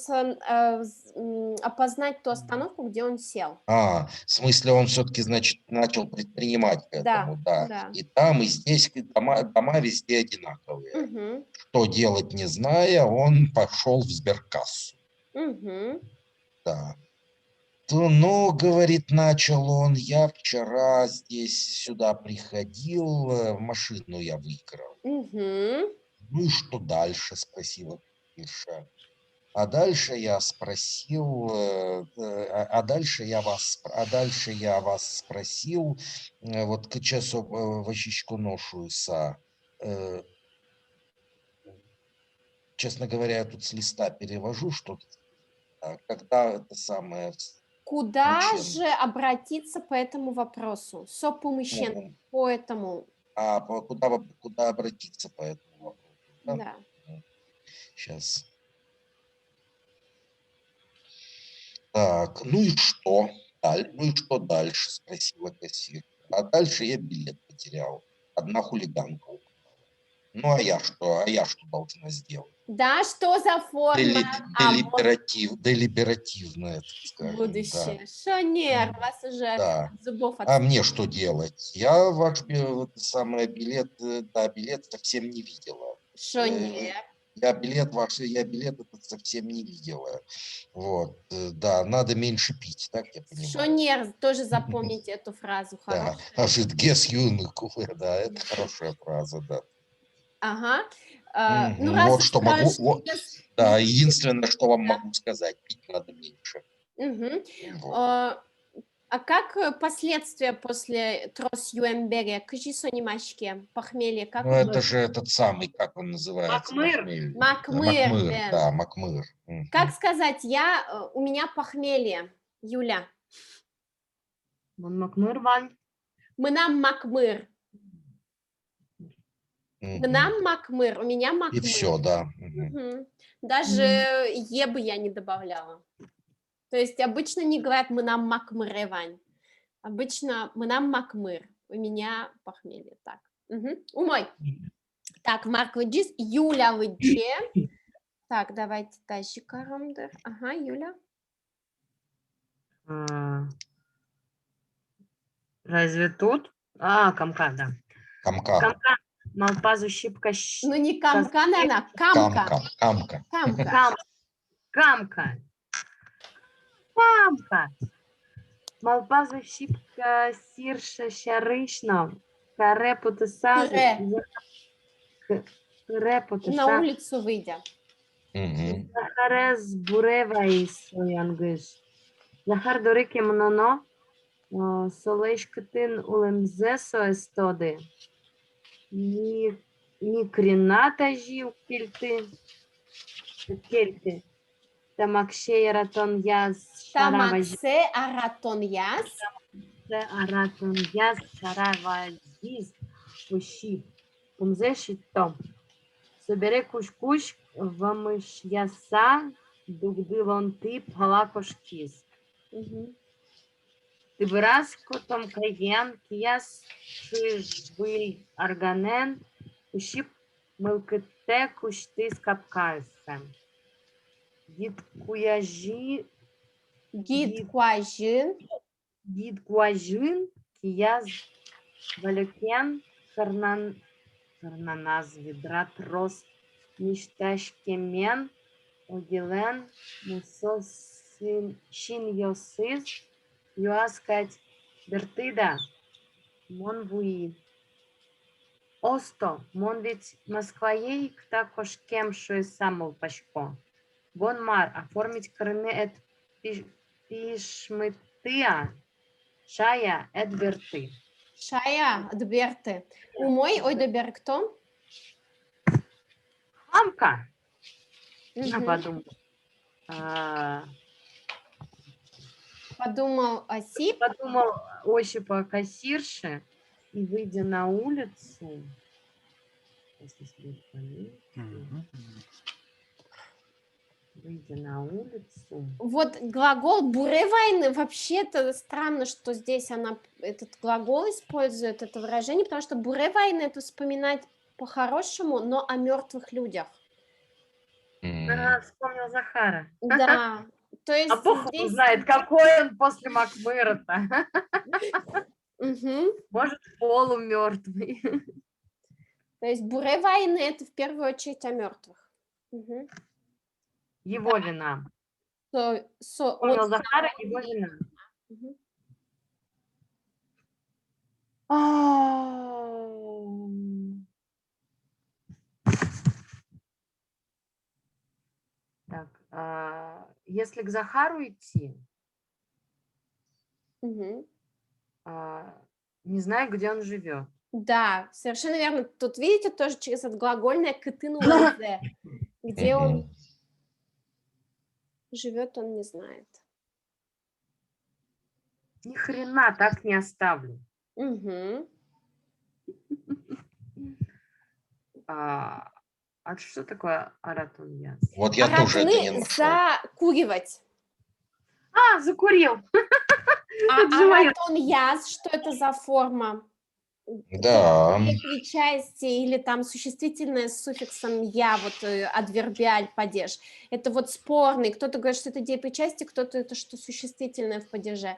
опознать ту остановку, где он сел. В смысле, он все-таки, значит, начал предпринимать к этому, да. Да. И там, и здесь дома везде одинаковые. Угу. Что делать, не зная, он пошел в сберкассу. Угу. Да. Ну, говорит, начал он, я вчера здесь сюда приходил, машину я выиграл. Угу. Ну и что дальше, спросила Кирша. А дальше я спросил, а дальше я вас спросил, вот к часу ващичку ношуюся. Честно говоря, я тут с листа перевожу что-то. Когда это самое... Куда Мучен. же обратиться по этому вопросу? Сопомощен по этому. Куда обратиться по этому вопросу? Да. Сейчас. Так, ну и что? Ну и что дальше? Спросила кассир. А дальше я билет потерял. Одна хулиганка украла. Ну а я что должна сделать? Да, что за форма? Делиберативное, так скажем. Будущее. Да. Шонер, вас уже Да. от зубов А мне что делать? Я ваш билет совсем не видела. Шонер. Я билет этот совсем не видела. Вот, да, надо меньше пить, так я понимаю. Шонер, тоже запомните эту фразу. Да, Хорошая. ажитгес юныку, да, это хорошая фраза, да. Ага. Ну, Вот раз что уж могу, спрашиваете, да, единственное, что вам могу сказать, пить надо меньше. Угу. Вот. А как последствия после трос юэмбере? Кажи сонимашки, похмелье, как? Ну, это же этот самый, как он называется? Макмыр. Макмыр, да. Да, Макмыр. Как сказать, у меня похмелье, Юля? Вон Макмыр, Вань. Мы нам Макмыр. Мы нам Макмыр, у меня Макмыр. И все, да. Даже е бы я не добавляла. То есть обычно не говорят мы нам Макмыр, Вань. Обычно мы нам Макмыр. У меня похмелье. Так. Умой. Так, Марк Виджис, Юля Видже. Так, давайте дальше карамдер. Ага, Юля. Разве тут? Камка, да. Камка. Малпазу щипка. Ну не камка, наверное, камка. Камка. Камка. Малпазу щипка сирша шарышно. Каре путаса. Репоти, на улицу выйдя. Мгм. Захарес буревайс янгыш. Захар дорики мноно. Солешкытын улемзесо эстоды. Ни крената жив кельты. Тамакше яратон яз шараважи. Тамаксе аратон яс. Аратон яз шаравазиз. Ущи. Умзе шитом. Собере куш-куш вамыш яса. Дугдылон ты палакош киз. Мгм. Ты выраз котом кайен, кияс шиш был арганен, ущип мылкыте кушты скапкайсем. Дид куяжи, Гид куажин. дид куажин, кияс валекен, карнаназ ведрат рос, ништашкемен, огилен, мусос шин йосыз, юаскать бертыда. Мон вуи. Осто, мон ведь Москваей к також кемшую самов пашко. Вон мар, оформить корны эт пишмытыя, шая эт берты. Шая дберты. Умой ой доберктом. Мамка, я Мгм. подумал. Подумал Осип. Подумал Осипа кассирши и, выйдя на улицу, если следует пометить, Мгм. выйдя на улицу, Вот глагол буревайн, вообще-то странно, что здесь она этот глагол использует, это выражение, потому что буревайн это вспоминать по-хорошему, но о мертвых людях. вспомнил Захара. Да, то есть А Бог его здесь... знает, какой он после Макмыра-то. Мгм. Может, полумертвый. То есть буревайн это в первую очередь о мертвых. Мгм. Его вина. Вспомнил Он Захара, его вина. Мгм. Так, если к Захару идти, Мгм. не знаю, где он живет. Да, совершенно верно. Тут, видите, тоже через отглагольное кытынулэзэ. Где он Мгм. живет, он не знает. Ни хрена так не оставлю. Мгм. А что такое аратун яс? Вот я тоже это не Аратны нашел. закуривать. Закурил. А Это же моё. аратон яз, что это за форма? Да. Две причастия или там существительное с суффиксом я, вот адвербиаль падеж. Это вот спорный. Кто-то говорит, что это деепричастие, кто-то это что существительное в падеже.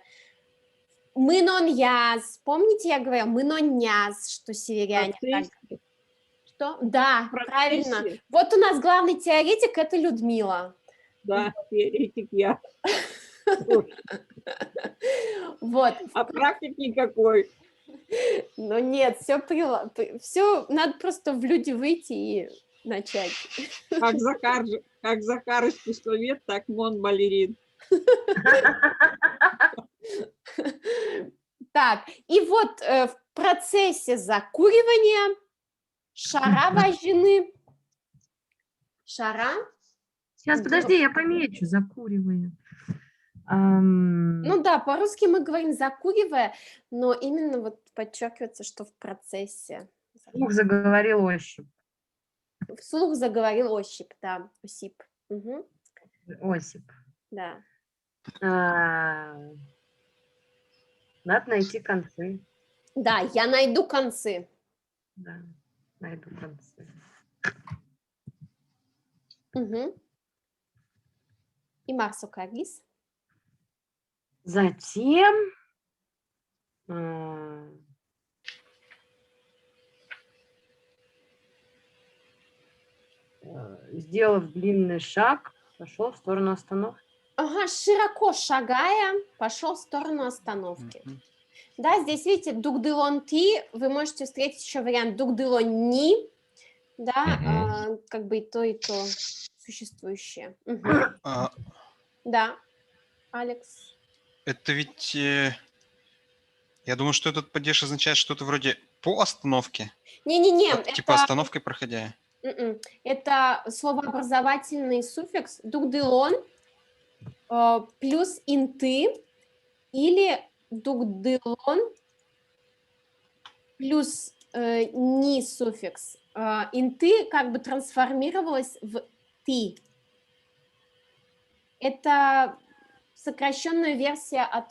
Мы нон яз. Помните, я говорила, мы нон яз, что северяне так. Что? Да, правильно. Процессе, Вот у нас главный теоретик это Людмила. да, теоретик я. Вот. А практик никакой. Но нет, все, надо просто в люди выйти и начать. Как Захар искусствовед, так Мон балерин. Так, и вот в процессе закуривания шара вожжены. Шара. Сейчас, подожди, я помечу, закуриваю. Ну, Ну да, по-русски мы говорим закуривая, но именно вот подчеркивается, что в процессе. заговорил Осип. Вслух заговорил Осип, да, Осип. Мгм, Осип. да. Надо найти концы. Да, я найду концы. Да, найду концы. Мгм. И Марсо Карис. Затем сделав длинный шаг, пошел в сторону остановки. Ага, широко шагая, пошел в сторону остановки. Мгм. Да, здесь, видите, дугдылон ти, вы можете встретить еще вариант дугдылон ни, да, как бы и то существующее. Мгм. А, Да, Алекс. это ведь... я думаю, что этот падеж означает что-то вроде по остановке. Не-не-не, Типа это, остановкой проходя. это словообразовательный суффикс дугделон плюс инты или дугделон плюс ни суффикс. Инты как бы трансформировалась в ты. Это сокращенная версия от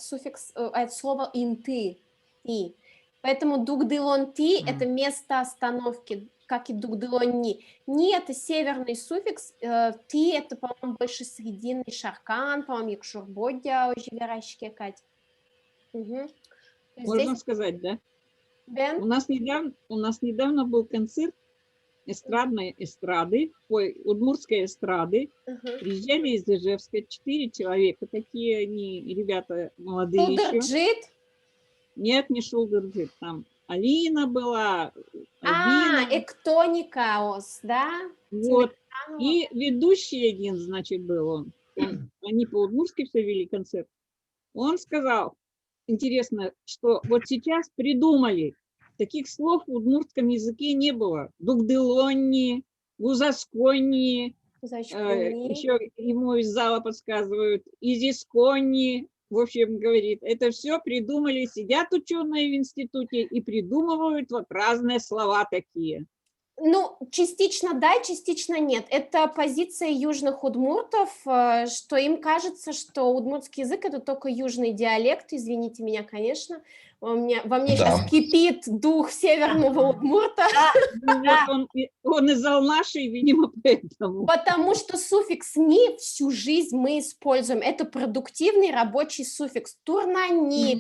от слова инты. Ти. Поэтому дугделон ти это место остановки, как и дугделон ни. Ни это северный суффикс, ти это, по-моему, больше срединный шаркан, по-моему, якшурбодя оживяращики кать. Угу. Можно Здесь сказать, да? Бен. У нас недавно был концерт эстрадной эстрады, удмуртской эстрады. Мгм. Приезжали из Ижевска 4 человека, такие они, ребята молодые еще. Шулдерджит. Нет, не Шулдерджит, там Алина была, Альбина. Эктоникаос, да? Вот. Тимирянова. И ведущий один, значит, был они по-удмуртски все вели концерт. Он сказал, интересно, что вот сейчас придумали, таких слов в удмуртском языке не было. Дугделонни, гузасконни, Зачкуни. еще ему из зала подсказывают, изисконни. В общем, говорит, это все придумали, сидят ученые в институте и придумывают вот разные слова такие. Ну, частично да, частично нет. Это позиция южных удмуртов, что им кажется, что удмуртский язык это только южный диалект, извините меня, конечно. Во мне сейчас Да. кипит дух северного удмурта, Ну, вот он из Алнаши, видимо, поэтому. потому что суффикс «ни» всю жизнь мы используем. Это продуктивный рабочий суффикс. Турнани,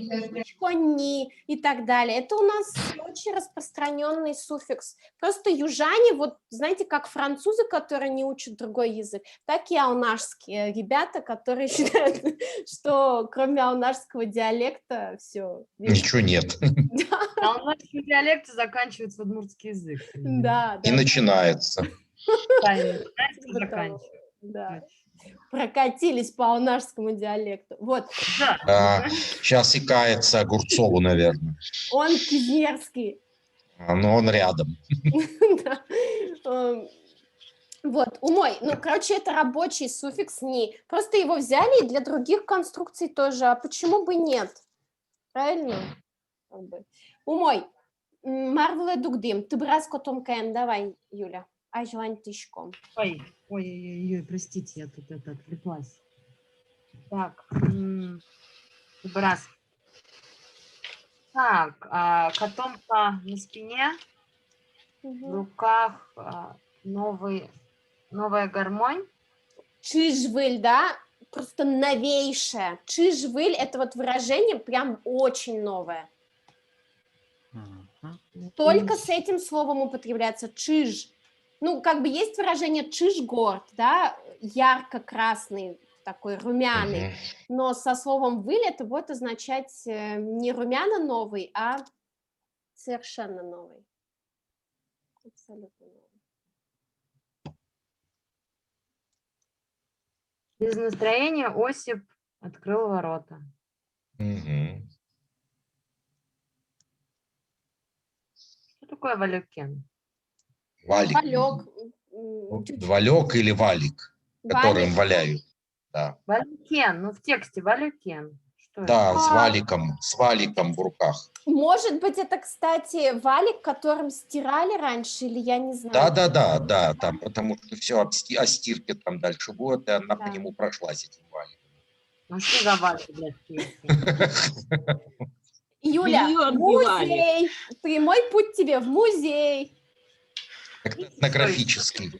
ни и так далее. Это у нас очень распространенный суффикс. Просто южане, вот знаете, как французы, которые не учат другой язык, так и алнашские ребята, которые считают, что кроме алнашского диалекта все. Ничего нет. А у нас в диалекте заканчивается удмуртский язык. Да, И да. начинается. Заканчивается. Да. Прокатились по алнашскому диалекту. Вот, Сейчас и кается Огурцову, наверное. он кизмерский. Но он рядом. Да. Вот, умой. Ну, короче, это рабочий суффикс «ни». Просто его взяли и для других конструкций тоже. А почему бы нет? Правильно? Как бы. Умой. Марвеле дугдим. Ты брас котом кен. Давай, Юля. Ажвань тишком. Ой, простите, я тут отвлеклась. Так, брас. Так, котомка на спине, в руках новая гармонь. Чижвыль, да? Просто новейшее. Чижвыль – это вот выражение прям очень новое. Только с этим словом употребляется чиж. Ну, как бы есть выражение чиж-горд, да, ярко-красный, такой румяный, но со словом выль это будет означать не румяно новый, а совершенно новый. Абсолютно новый. Без настроения Осип открыл ворота. Что такое валюкен? Валик. Валек. Валек или валик, которым валяют. Да, Валюкен, ну в тексте валюкен. Что да, это? с валиком в руках. Может быть, это, кстати, валик, которым стирали раньше, или я не знаю. Да, там, потому что все о стирке там дальше будет, и она по нему прошлась этим валиком. Ну что за валик для стирки? Юля, Белье отбивали. музей! Прямой путь тебе в музей! Этнографический.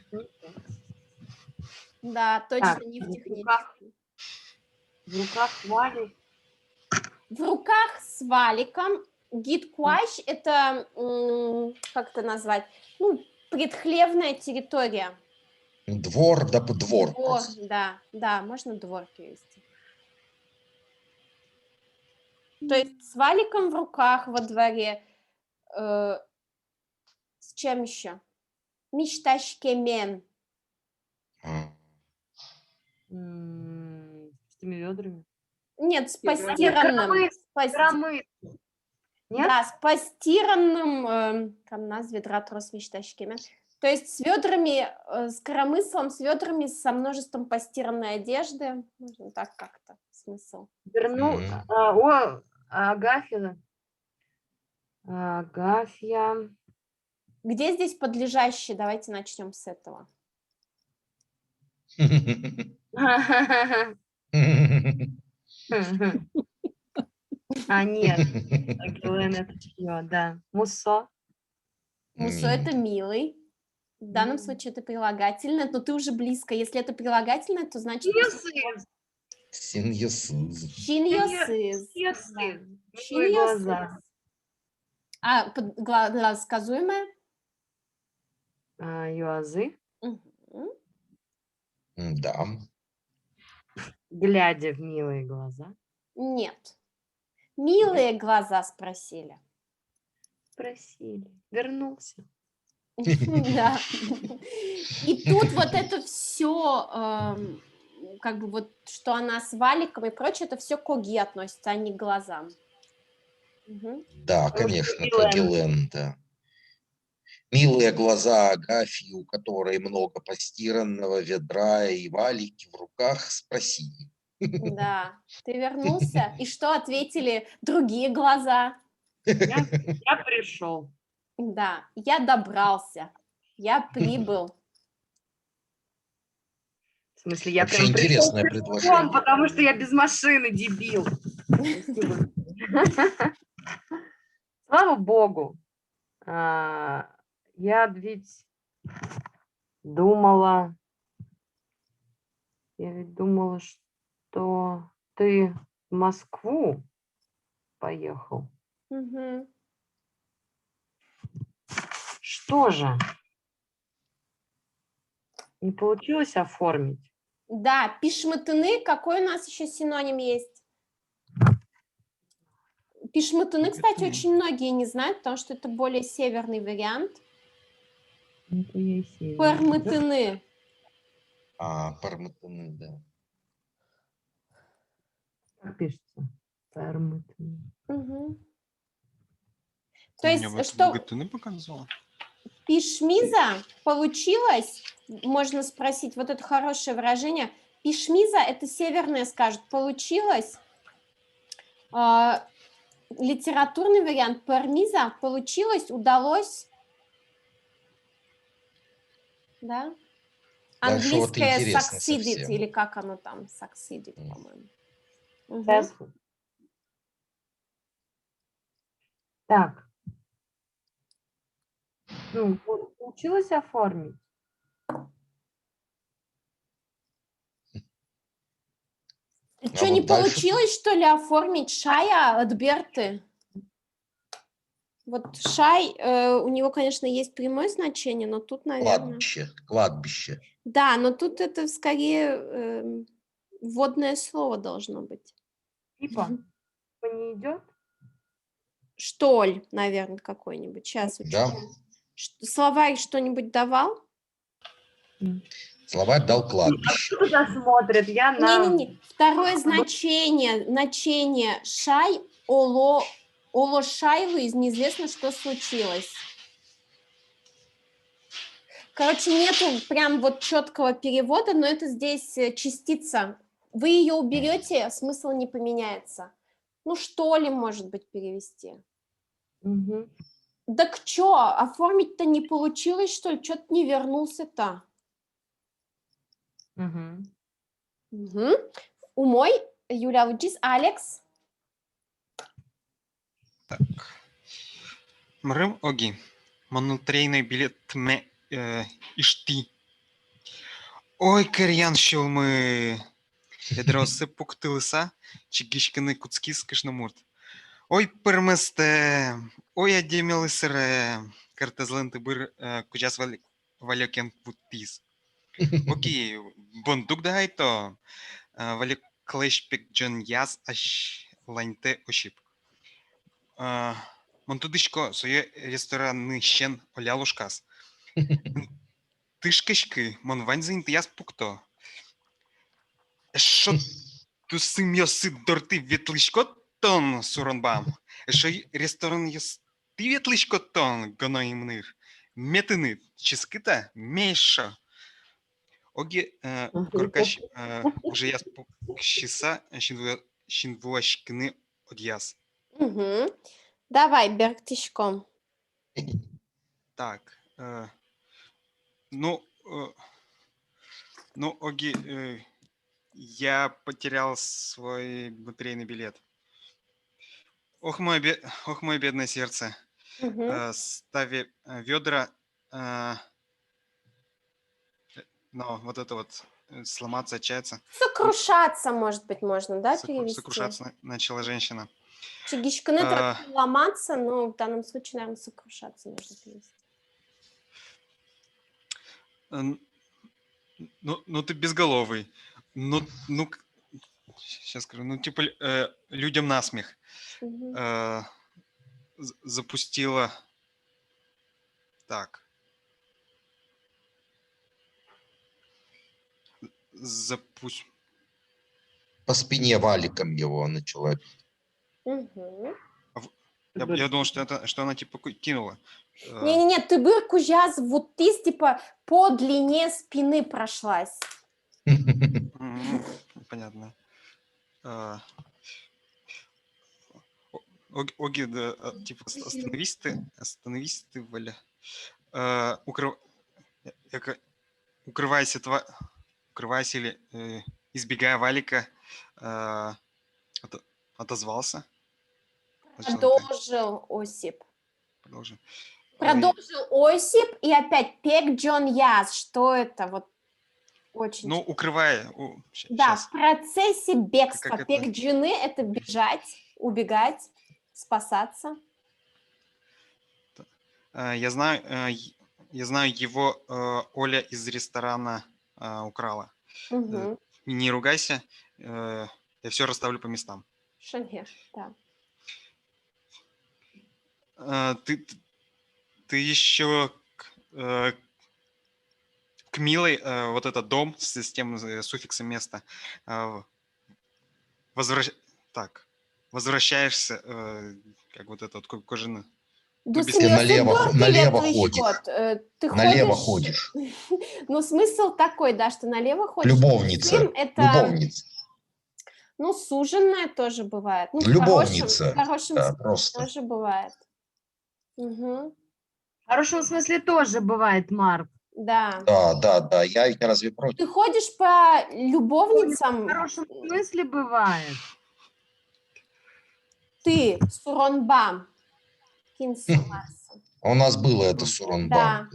Да, точно Так, не в технический. В руках валик. В руках с валиком. Гидкуащ – это, как это назвать, ну, предхлевная территория. Двор, да, двор. Двор, да, можно двор перевести. То есть с валиком в руках во дворе. С чем еще? мишташкемен. А, С этими ведрами. Нет, с Пирамид. постиранным. Пирамид. Нет? Да, с постиранным, там нас ведра трос мишташкемен. То есть с ведрами, с коромыслом, с ведрами, со множеством постиранной одежды. Можно так как-то смысл. Верну. Мгм. Агафья. Агафья. Где здесь подлежащее? Давайте начнем с этого. Нет. Агилен это чье, да. Муссо. Мусо это милый. В данном Мгм. случае это прилагательное, но ты уже близко. Если это прилагательное, то значит Сын. Синьясыз. шиньосыз. Чье Да. сын? Милые Шиньосыз. глаза. А сказуемое? Юазы. Мгм. Да. Глядя в милые глаза. Нет. Милые глаза спросили. Спросили. Вернулся. Да. И тут вот это все, как бы вот, что она с валиком и прочее, это все к оги относится, а не к глазам. Мгм. Да, Потому что конечно, Агилен. Кагелен, да. Милые глаза Агафьи, у которой много постиранного ведра и валики в руках, спроси. Да. Ты вернулся? И что ответили другие глаза? Я пришел. Да, я добрался, я прибыл. В смысле, я Вообще прям пришел интересное пешком, предложение. потому что я без машины, дебил. Спасибо. Слава богу. Я ведь думала, что ты в Москву поехал. Мгм. Что же? Не получилось оформить? Да, пишматыны, какой у нас еще синоним есть? Пишматыны, кстати, Пишматыны. очень многие не знают, потому что это более северный вариант. Это я и северный. Парматыны. Парматыны, да. Как пишется? Парматыны. Мгм. У То меня есть, вот что ГТН показывало. пишмиза получилось, можно спросить, вот это хорошее выражение. Пишмиза, это северное скажут, получилось. Литературный вариант пармиза, получилось, удалось. Да? Дальше вот Английское интересно succeeded, совсем. или как оно там, succeeded, Мгм. по-моему. Мгм. Сейчас. Так. Ну, получилось оформить? Что, не вот дальше- получилось, что ли, оформить Шая от Берты? Вот Шай, у него, конечно, есть прямое значение, но тут, наверное... Кладбище. Кладбище. Да, но тут это скорее вводное слово должно быть. Типа? Не идет? Штоль, наверное, какой-нибудь. Сейчас Да. Словарь что-нибудь давал? Словарь дал кладбище. Кто туда смотрит? Я на... Не-не-не. Второе значение Шай, Оло Шайлу, из неизвестно, что случилось. Короче, нету прям вот четкого перевода, но это здесь частица. Вы ее уберете, смысл не поменяется. Ну, что ли, может быть, перевести. Мгм. Так что, оформить-то не получилось, что ли? Что-то не вернулся-то. Мгм. Угу. Умой, Юля Луджис, Алекс. Так. Мрым оги. Монутрейный билет ме ишти. Ой, кырьян шылмы. Ведросы пуктылыса. Чигишканы куцкис кышнамурт. Ой, пырмысты. Ой, адемелы сыры. Картазлынты бір кучас валекен путпис. Окей, бондук да айто. Валек клэшпек джон яз аш ланьте ошип. Монтудышко сое ресторанны щен олялушкас. Тышкашки, монвань за интияс пукто. Шо тусым ёсы дорты ветлышкоттон суронбам. Шо ресторан ёс ты ветлышкоттон гоноимных. Метыны чискита меша. Оги коркаш уже яс пукшиса шинвуашкины одьяс. Мгм. Давай, Берктишком. Так. Ну, ну, Оги, я потерял свой лотерейный билет. Ох, мое бедное сердце. Мгм. Ставя ведра, но вот это вот сломаться, отчаяться, Сокрушаться, может быть, можно, да, перевести? сокрушаться начала женщина. Чигишкны А. это ломаться, но в данном случае, наверное, сокрушаться можно перевести. Ну ты безголовый. Ну, сейчас скажу, ну типа людям насмех. Мгм. Запустила. Так. По спине валиком его начала бить. Мгм. Я думал, что она типа кинула. Не-не-не, ты бы кужаз, вот ты типа по длине спины прошлась. Понятно. Оги, да, типа остановись ты, Валя. Укрывайся или избегая валика, отозвался. Продолжил Осип. Продолжим. Продолжил Осип и опять пек Джон Яс. Что это? Вот очень. Ну, укрывая. Да, Сейчас. в процессе бегства. Как Пек это? Джины — это бежать, убегать, спасаться. Я знаю, его Оля из ресторана украла. Угу. Не ругайся, я все расставлю по местам. Шанхе, да. Ты еще к Милой, вот этот дом с тем суффиксом места, возвращаешься, как вот этот кожаный. Ты налево ходишь. Ты Налево ходишь. ходишь. Ну, смысл такой, да, что налево ходишь. Любовница. Сын — это, Любовница. ну, суженная тоже бывает. Ну, Любовница. в хорошем Да, смысле просто. тоже бывает. Угу. В хорошем смысле тоже бывает, Марк. Да. Да. Я ведь разве против? Ты ходишь по В любовницам, хорошем смысле бывает. ты, Суронбам, Кинсамаса. У нас было это Суронбам.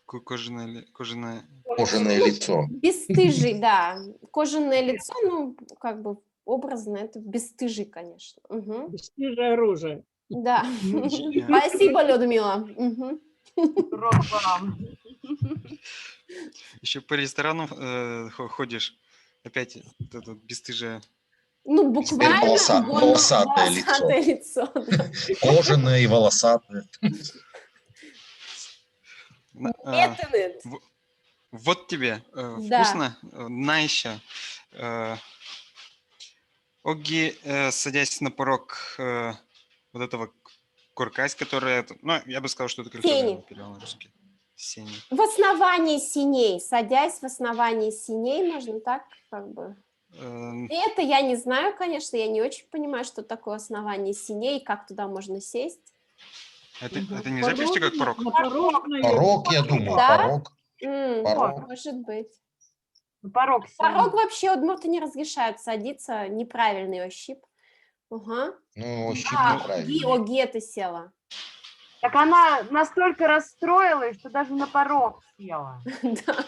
Кожаное Кожаное лицо. Бесстыжий, да. Кожаное лицо, ну, как бы образно, это бесстыжий, конечно. Угу. Бесстыжее оружие. Да. Спасибо, Людмила. Угу. Робам. Еще по ресторанам ходишь, опять это бесстыжие. Ну, буквально волосатое лицо. Да. Кожаное и волосатое. Метанет. Вот тебе. Да. Вкусно? На еще. Оги, садясь на порог вот этого куркась, который... Ну, я бы сказал, что это Сени. перевел на русский. Сени. В основании синей. Садясь в основании синей, можно так как бы... И это я не знаю, конечно, я не очень понимаю, что такое основание синей, как туда можно сесть. Это нельзя перевести как порог? На порог, наверное. Порог, я думаю, Да? порог. Порог. Может быть. Порог. Порог вообще удмурты не разрешают садиться, неправильный ощип. Ага. Ну, ощип неправильно. Оги это села. Так она настолько расстроилась, что даже на порог села. Да.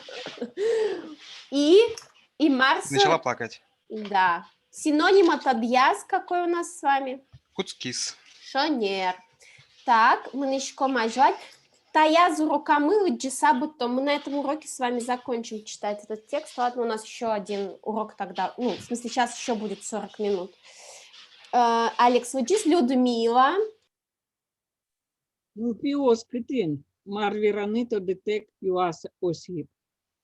И Марса... Начала плакать. Да. Синоним от адьяс какой у нас с вами? Куцкис. Шонер. Так, мы ничего мажать. Таязу рукамы джисабуто. Мы на этом уроке с вами закончим читать этот текст. Ладно, у нас еще один урок тогда. Ну, в смысле, сейчас еще будет 40 минут. Алекс, вот здесь Людмила. Ну, пиос, кытын. Марвираныто детек юас Осип.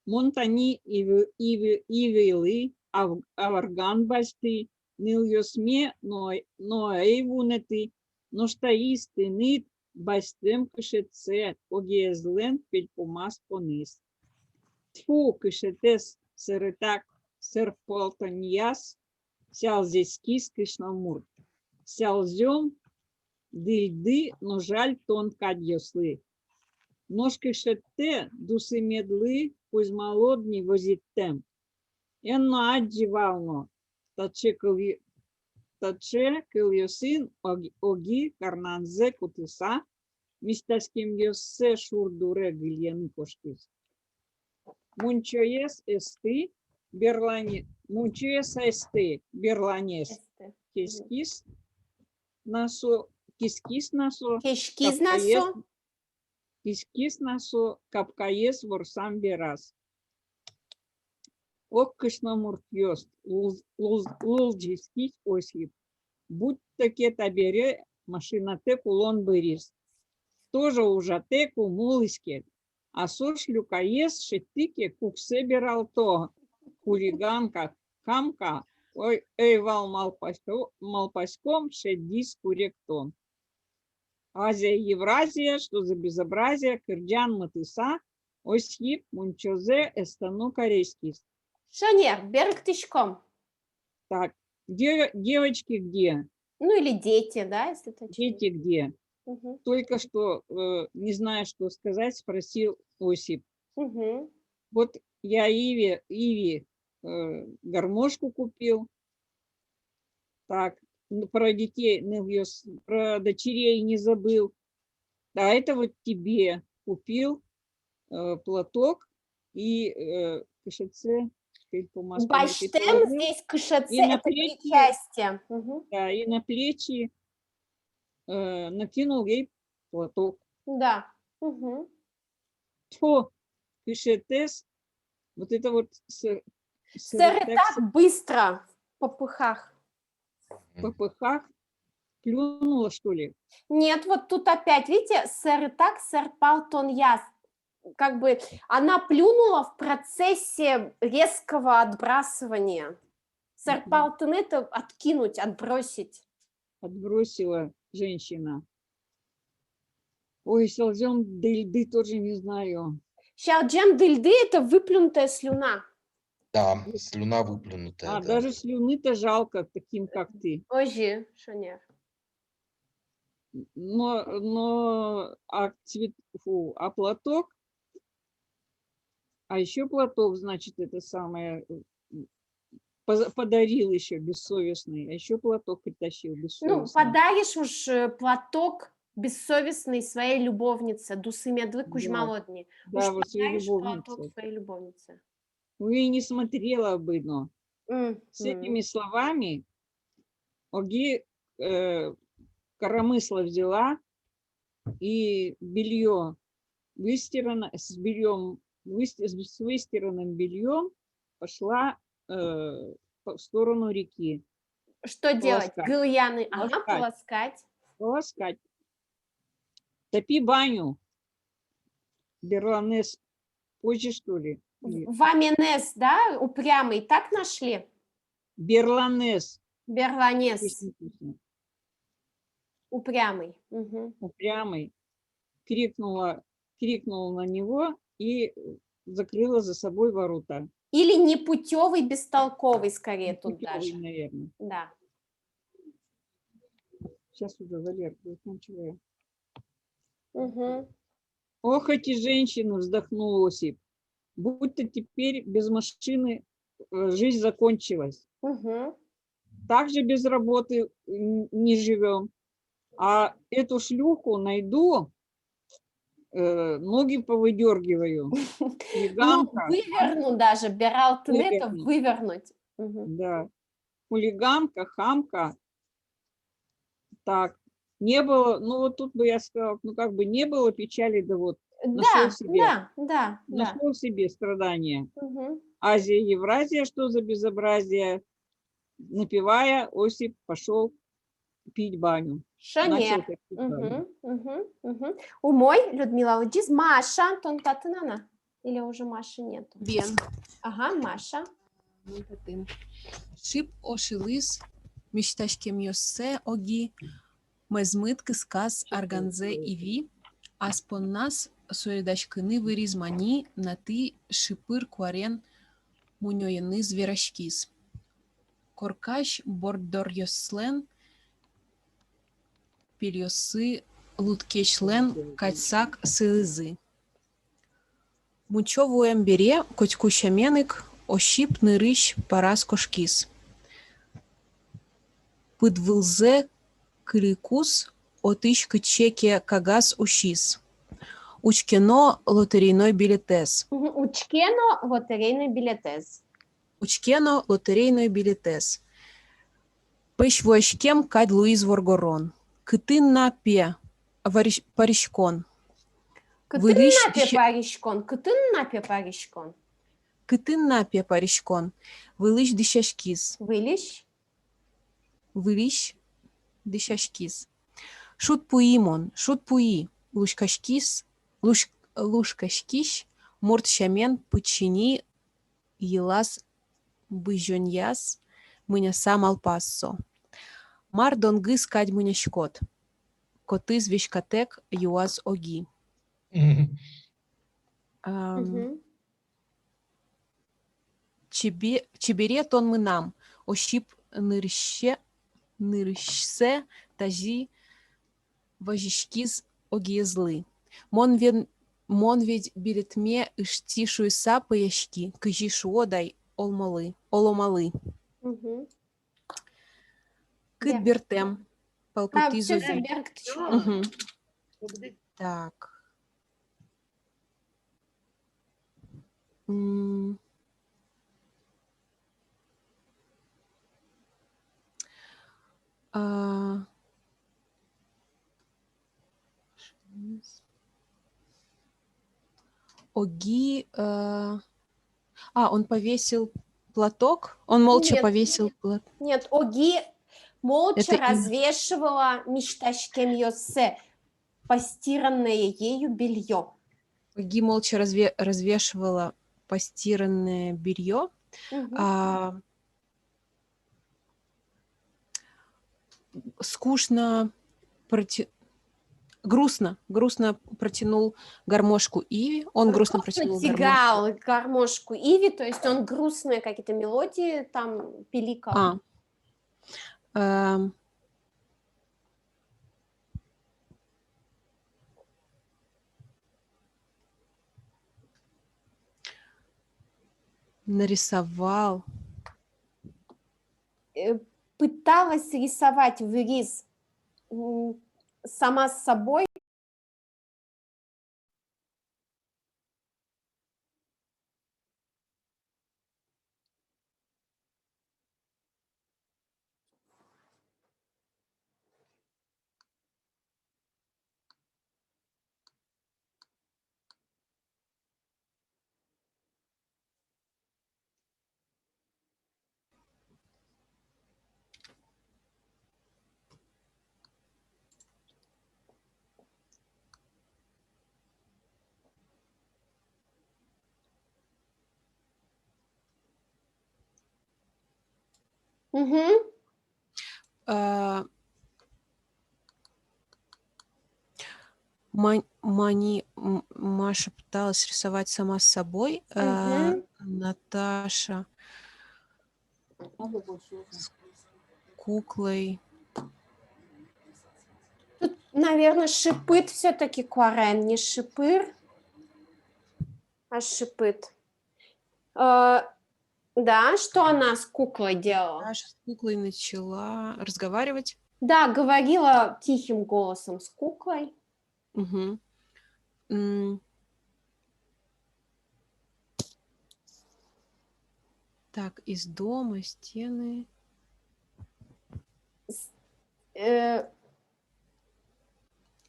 Монтани ивели аварган басты, нильосме но эйвунеты, но штаисты нит бастем кышеце огезлен пельпумас понис. Тьфу кышетес сырытак серполтаньяс, сял здесь кис кышнамур. Сялзем дыльды, но жаль тон кадьослы. Ножки шетте, дусы медлы, пусть молодни возиттем. Энно адживално, таче кыльосин оги карнанзе кутыса, мистаским йосе шурдуре гильяны кошкис. Мунчоес эсты, мунчоес эсты, берланес, Este. кискис насо, Кешкиз насо. Кискис насо, капкаес ворсам берас. Ок кышнамурт йост, лулджискис Осип. Будь таке табере машинате кулон бырис. Тоже ужате кумулыске. А сош люкаес шеттике куксе бералто. Хулиганка, хамка, ой, эйвал малпаськом шеддис куректон. Азия, Евразия, что за безобразие, Кырджан, Матыса, Осип, Мунчозе, Эстану, Корейский. Шонер, берег тычком. Так, девочки где? Ну или дети, да, если точнее. Дети где? Мгм. Только что, не зная, что сказать, спросил Осип. Мгм. Вот я Иви гармошку купил. Так, про детей, про дочерей не забыл. А это вот тебе купил платок и кышеце. Баштем здесь кышеце, И на это плечи- причастие. Мгм. Да, и на плечи накинул ей платок. Да. Мгм. Тьфу, кышетес, вот это вот Сэр, так быстро в попыхах. в попыхах плюнула, что ли? Нет, вот тут опять, видите, сэр так, сэр палтон яс. Как бы она плюнула в процессе резкого отбрасывания. Сэр Мгм. палтон это откинуть, отбросить. Отбросила женщина. Ой, солзем до льды тоже не знаю. Щалджем дыльды это выплюнутая слюна. Да, слюна выплюнутая. А да. даже слюны-то жалко таким, как ты. Ожи, шонер. Но а платок, а еще платок, значит, это самое подарил еще бессовестный, а еще платок притащил Ну, бессовестный. подаришь уж платок бессовестной своей любовнице, дусы медвы кужмолодни. Да, Уж вот своей подаришь платок любовнице. своей любовнице. Ну и не смотрела бы, но с этими словами Оги коромысла взяла и белье выстирано, с выстиранным бельем пошла в сторону реки. Что делать? Полоскать. Гыльяны, ага, Полоскать. полоскать. Полоскать. Топи баню. Берланес позже, что ли? Или Ваменес, да, упрямый, так нашли? Берланес. Берланес, Пусть написано. упрямый. Мгм. Упрямый. Крикнула на него и закрыла за собой ворота. Или непутевый, бестолковый, скорее тут Путевый, даже. наверное. Да. Сейчас уже, Валер, заканчиваю. Мгм. Ох, эти женщины, вздохнул Осип. Будто теперь без машины жизнь закончилась. Мгм. Также без работы не живем. А эту шлюху найду, ноги повыдергиваю. Ну, Хулиганка. выверну даже, Бералтен это Выверну. вывернуть. Мгм. Да. Хулиганка, хамка. Так, не было, ну вот тут бы я сказала, ну как бы не было печали, да вот нашел Да, себе. да, да, да. Нашел себе страдания. Мгм. Азия, Евразия, что за безобразие? Напевая, Осип пошел пить баню. Шанер. Начал пить баню. У мой, Людмила Лудис, Маша, тон татынана. Или уже Маши нету? Bien. Ага, Маша. Шип ошилис, мечташкем йосе оги, мезмит кыскас арганзе иви, аспоннас соедачкыны выризмани на ты шипыр куарен муньоены зверашкис. Коркаш бордор йослен, пильосы луткечлен катьсак сылызы. Мучовуем бере котькущаменык, ощип нырыщ парас кошкис. Пыдвылзе крикус отыщ кычеке кагас ущис. Учкено лотерейной билетес. Учкено лотерейный билетез. Учкено лотерейной билетес. Пыщ вошкем кадь Луиз Воргорон. Кытын напе парищкон. Кытын напе паришкон. Кытын напе паришкон. Кытын напе парищкон. Вылыщ дыщашкис. Вылищ. Вылищ дыщашкис. Шут пуимон, шут пуи. Лушкашкис, лушкашкищ, мортщамен пычини елас быжоньяс мыняса малпассо. Мар донгыс кадь мыняшкот. Котыз вешкатек юаз оги. Чебере тон мынам, ощип нырще, нырщсе тажи важишкиз огиезлы. Мон ведь билетме иштишу са паяшки, кыжишу одай оломалы. Кыт бертем, палпути Все, зуби. Берг, ты чё? Мгм. Так. А, Оги... он повесил платок? Он молча Нет. повесил платок. Нет, Оги молча Это имя. развешивала мечташкем Йосе постиранное ею белье. Оги молча развешивала постиранное белье. Скучно, грустно протянул гармошку Иви. Он грустно протянул гармошку. Тягал гармошку Иви, то есть он грустные какие-то мелодии там пиликал. Нарисовал. Пыталась рисовать вырез сама с собой. Маша пыталась рисовать сама с собой. Наташа с куклой. Тут, наверное, шипыт все-таки Куарен, не шипыр, а шипыт. Да, что она с куклой делала? Наташа с куклой начала разговаривать. Да, говорила тихим голосом с куклой. Угу. Так, из дома, стены.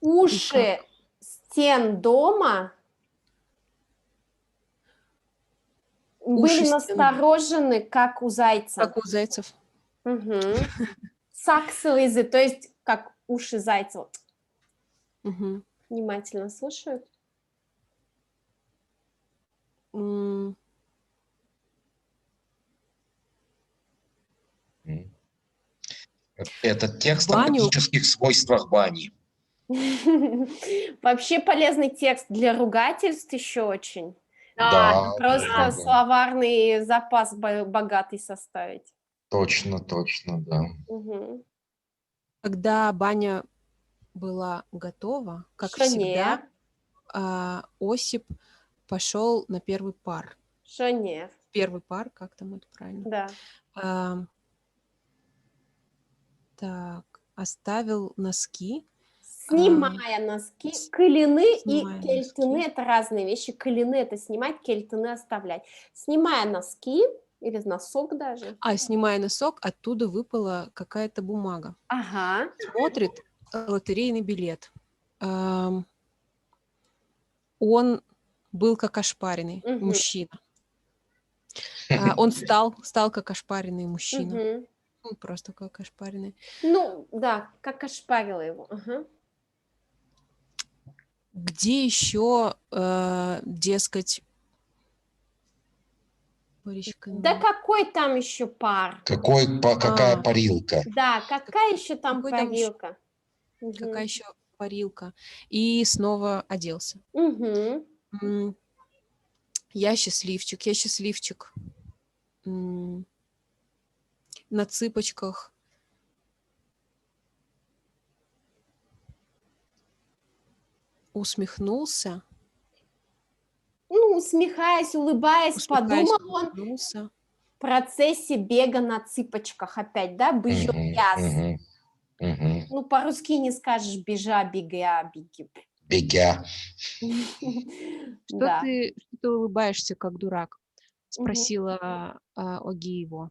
Уши стен дома были стен. насторожены, как у зайца. Как у зайцев. Угу. Саксылызы, то есть как уши зайца. Вот. Мгм. Внимательно слушают. М, М. Этот текст о Баню. магических свойствах бани. Вообще полезный текст для ругательств еще очень. Да, Просто да. словарный запас богатый составить. Точно, да. Мгм. Когда баня была готова, как Шо всегда, не? Осип пошел на первый пар. Шо не? Первый пар, как там это правильно? Да. А, Так, оставил носки. Снимая носки, кылины и снимая кельтыны носки. это разные вещи. Кылины это снимать, кельтыны оставлять. Снимая носки или носок даже. Снимая носок, оттуда выпала какая-то бумага. Ага. Смотрит лотерейный билет. Ам, Он был как ошпаренный Мгм. мужчина. Он стал как ошпаренный мужчина. Мгм. Просто как ошпаренный. Ну, да, как ошпарила его. Ага. Где еще, дескать, паричка, Да какой там еще пар? Какая А. парилка? Да, какая еще там Какой там ещё- парилка? Мгм. какая еще парилка? И снова оделся. Мгм. Я счастливчик. На цыпочках усмехнулся. Ну, усмехаясь, улыбаясь, подумал он Усмехнулся. в процессе бега на цыпочках опять, да, бежал Мгм, яс. мгм. Ну, по-русски не скажешь бега, беги. Бегя. Что Да. ты улыбаешься, как дурак? Мгм. Спросила Оги его.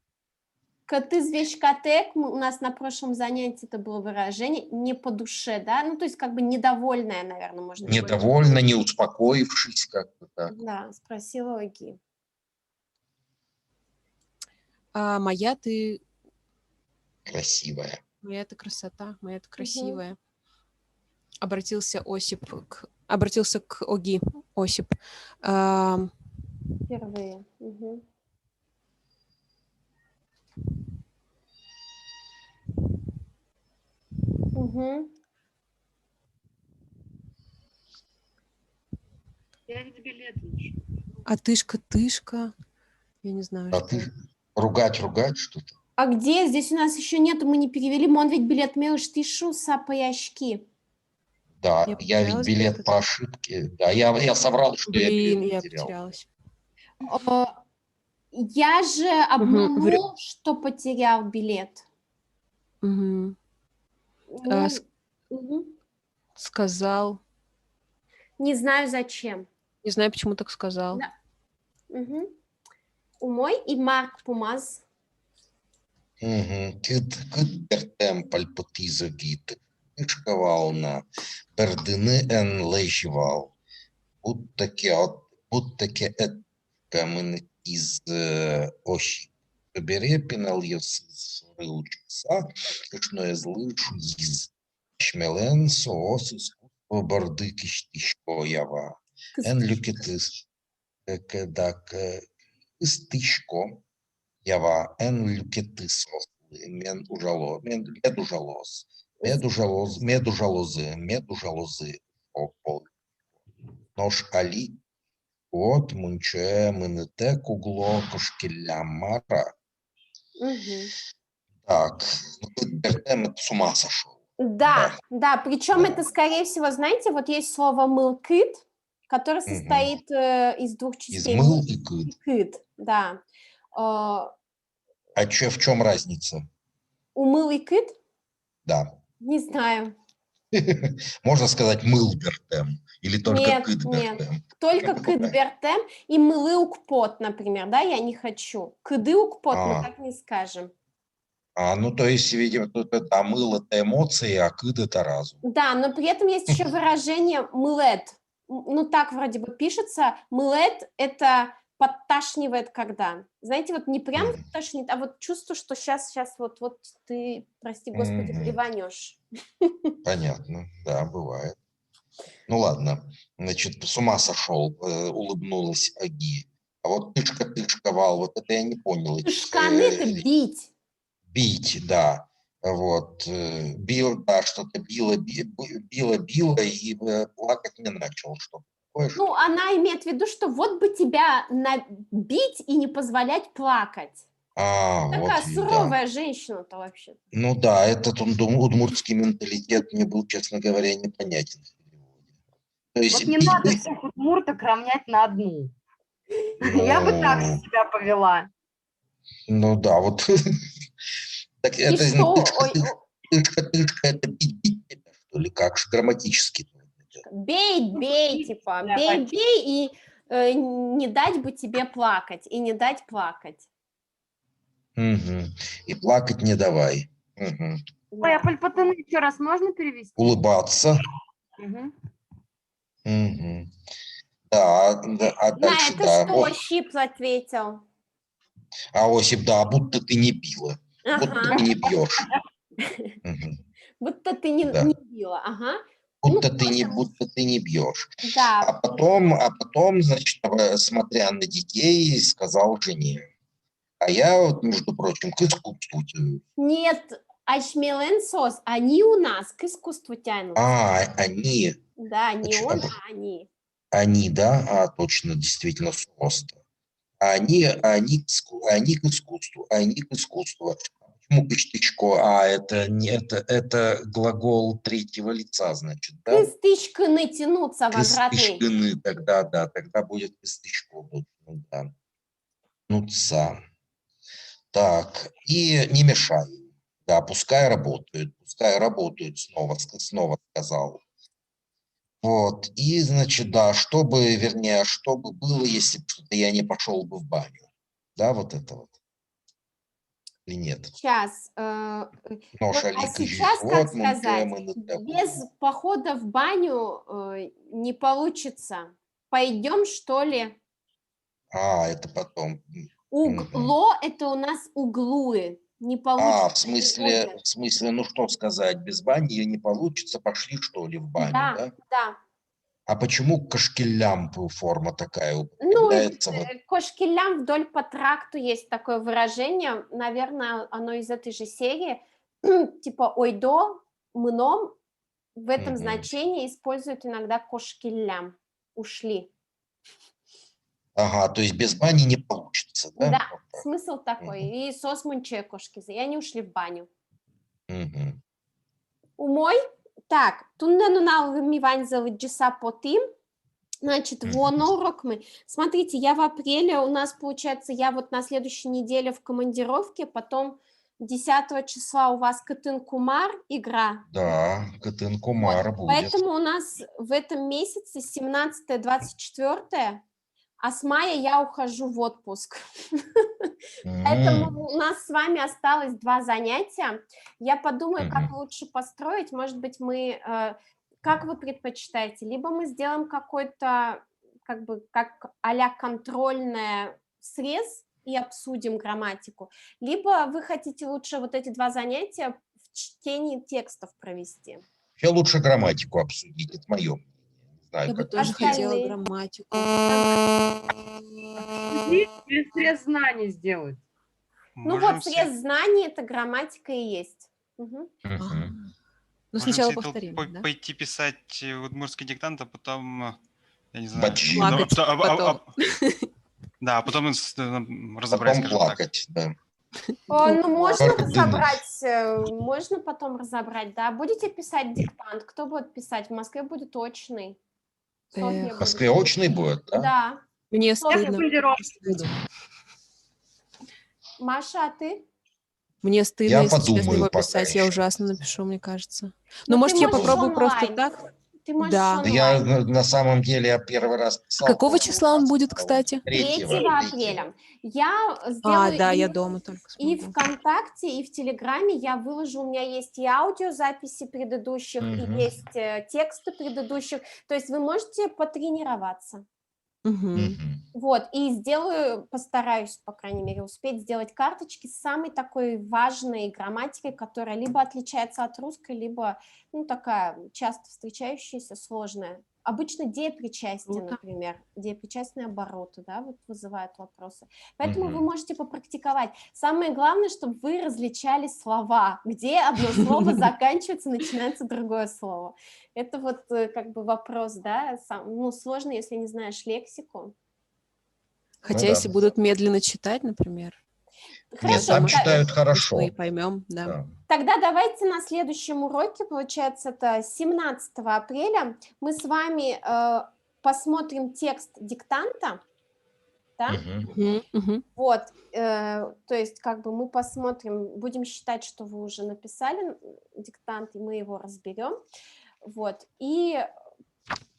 Коты звечкотек, у нас на прошлом занятии это было выражение, не по душе, да, ну, то есть как бы недовольная, наверное, можно сказать. Недовольно, не успокоившись, как-то так. Да, спросила Оги. Моя ты Красивая. красота, моя ты красивая. Обратился к Оги Осип. Впервые. Мгм. Мгм. Пять билетов. А тышка. Я не знаю, А что ты это. ругать что-то? А где? Здесь у нас еще нету, мы не перевели. Мон ведь билет мелыш тишу сапаяшки. Да, Я я ведь потерялась билет где-то. по ошибке. Да, я соврал, что я Блин, билет я потерял. потерялась. Я же обманул, что потерял билет. Мгм. Ну, мгм. Сказал. Не знаю зачем. Не знаю, почему так сказал. Да. Мгм. Умой и Марк Пумаз. Кыт темпаль потиза гит. Шкавална. Бердини ен лежівал. Будь-таки камен із оші. Бере пінал єс рилчаса, кишно я злишу із шмелен соос искусство борди киштишко ява. Ен люкетис кедак истишко ява ен люкетис мен медужалозы опол. Нож али от мунче менете кугло кошкеля мара. Мгм. Так, Бертем это с ума сошел. Да, причем Да. это, скорее всего, знаете, вот есть слово мылкыт, которое состоит из двух Из частей. мыл и кыт. Кыт, да. А в чем разница? Умыл и кыт? Да. Не знаю. Можно сказать мыл Бертем или только Нет, кыт нет. Бертем? Только кыдбертем и мылы укпот, например, да, я не хочу. Кыды укпот мы А. так не скажем. Ну то есть, видимо, тут это мыл это эмоции, а кыт это разум. Да, но при этом есть еще выражение мылет. Ну, так вроде бы пишется. Мылет – это подташнивает когда? Знаете, вот не прям Мгм. тошнит, а вот чувство, что сейчас вот ты, прости господи, Мгм. блеванешь. Понятно, да, бывает. Ну ладно, значит, с ума сошел, улыбнулась Аги. А вот тышка-тышковал, вот это я не понял. Тышканы — это бить. Бить, да. Вот, бил, да, что-то било, било, и плакать не начал. Что такое, Ну, что? она имеет в виду, что вот бы тебя бить и не позволять плакать. Вот, Такая да. суровая женщина-то вообще. Ну да, этот удмуртский менталитет мне был, честно говоря, непонятен. То есть Вот не бить надо бы- всех удмурток равнять на одну. Я бы так ну, себя повела. ну да, вот. Так И это что? Ой, тышка, это бить тебя, что ли, как же грамматически? бей, типа, Да, бей, и не дать бы тебе плакать, и не дать плакать. Мгм. И плакать не давай. Мгм. Ой, а Да. пальпатыны еще раз можно перевести? Улыбаться. Мгм. Мгм. Да, а На дальше это да. что Щипс ответил? А Осип, да, будто ты не била, будто Ага, ты не бьешь. Мгм. будто ты не Да. била, ага. Ну, Будто ты не бьешь. да, А потом, значит, смотря на детей, сказал жене. А я вот, между прочим, к искусству тянусь. нет, ачмеленсос, они у нас к искусству тянутся. Они, Да, не значит, он, а они. они, да, точно, действительно, просто. Они к искусству, они к искусству. Почему Костичко? Это не это глагол третьего лица, значит, да? Кыстычканы тянуться возвраты. Костичкины, тогда, да, тогда будет Костичко, ну да. Нуца. Так, и не мешай. Да, пускай работают, снова сказал. Вот, и, значит, да, чтобы было, если бы что-то я не пошел бы в баню. Да, вот это вот. Или нет? Сейчас. Нож А Алика сейчас, как Жижот, сказать, Мунтемы без похода в баню не получится. Пойдем, что ли? это потом. Мгм. Угло – это у нас углуи. Не получится. В смысле, ну что сказать, без бани не получится, пошли что ли в баню, Да, да? да. А почему кашкелям форма такая Ну, употребляется? Вот, кошкелям вдоль по тракту есть такое выражение. Наверное, оно из этой же серии. Типа ойдо, мном. В этом Мгм. значении используют иногда кошкелям. Ушли. Ага, то есть без бани не получится, да? Да, Вот так. смысл такой. Мгм. И сосмунче кошки, и они ушли в баню. Мгм. Умой. Так, туннену налвимивань залыджиса потим. Значит, урок мы. Смотрите, я в апреле, у нас получается, я вот на следующей неделе в командировке, потом 10 числа у вас Кытын-Кумар игра. Да, Кытын Вот, Кумар будет. поэтому у нас в этом месяце 17-24, а с мая я ухожу в отпуск. Поэтому у нас с вами осталось 2 занятия. Я подумаю, как Мгм. лучше построить. Может быть, мы, как вы предпочитаете? Либо мы сделаем какой-то, как бы, как а-ля контрольное срез и обсудим грамматику, либо вы хотите лучше вот эти 2 занятия в чтении текстов провести. Еще лучше грамматику обсудить, это мое мнение. Не знаю, Я бы как тоже вы делаете. хотела Остальные. грамматику. Или срез знаний сделать. Ну Можем вот все, срез знаний – это грамматика и есть. Мгм. Ага. Мгм. Ну, можем сначала всей повторим, толпой да? пойти писать удмуртский диктант, а потом, я не знаю, Бачи. Плакать потом. да, а потом разобрать, Потом скажем так. плакать, да. Ну, можно Только разобрать, можно потом разобрать, да. Будете писать диктант? Кто будет писать? В Москве будет очный. Софья Эх. В будет. Москве очный будет, да? Да. Мне Я в стыдно. командировке писать. буду. Маша, а ты? Мне стыдно, Я если честно, подумаю его пока писать. Я еще. ужасно напишу, мне кажется. Ну, Ну, может, ты я можешь попробую просто онлайн. так? Ты можешь Да. Да я онлайн. на самом деле я первый раз писал. Какого по-моему, числа он раз будет, писал. кстати? 3 апреля. Я сделаю Да, я дома только и смогу. ВКонтакте, и в Телеграме я выложу, у меня есть и аудиозаписи предыдущих, и Мгм. есть тексты предыдущих, то есть вы можете потренироваться. Мгм. Мгм. Вот, и сделаю, постараюсь, по крайней мере, успеть сделать карточки с самой такой важной грамматикой, которая либо отличается от русской, либо, ну, такая часто встречающаяся, сложная. Обычно деепричастие, Круто. например, деепричастные обороты, да, вот вызывают вопросы. Поэтому вы Мгм. можете попрактиковать. Самое главное, чтобы вы различали слова, где одно слово заканчивается, начинается другое слово. Это вот как бы вопрос, да, ну, сложно, если не знаешь лексику. Хотя, да. если будут медленно читать, например, я Нет, Хорошо, там думаю, что читают мы и хорошо. поймем, да. Да. тогда давайте на следующем уроке, получается, это 17 апреля, мы с вами посмотрим текст диктанта, да? Мгм. Мгм, мгм. Вот, то есть как бы мы посмотрим, будем считать, что вы уже написали диктант, и мы его разберем, вот, и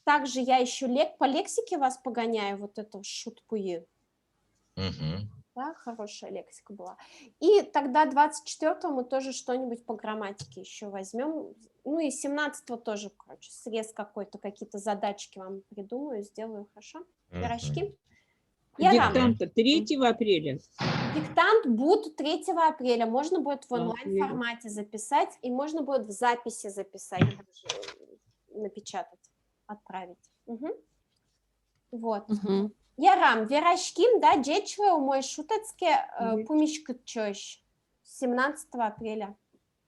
также я еще по лексике вас погоняю, вот это шут-пуи, Мгм. да, хорошая лексика была. И тогда 24-го мы тоже что-нибудь по грамматике еще возьмем. Ну и 17-го тоже, короче, срез какой-то, какие-то задачки вам придумаю, сделаю, хорошо? Пирожки? Мгм. Я рам. Диктанта 3 апреля. Диктант будет 3 апреля. Можно будет в Апреля. онлайн-формате записать, и можно будет в записи записать, даже напечатать, отправить. Мгм. Вот. Мгм. Ярам, Верашким, да, Джечва, мой шутецке, Мгм. Пумичка Чощ. 17 апреля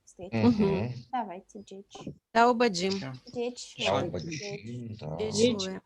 встреча. Мгм. Мгм. Давайте, Джеч. Таубаджим. Всё. Джеч. Ещё. Спасибо. Да. Джечуэ.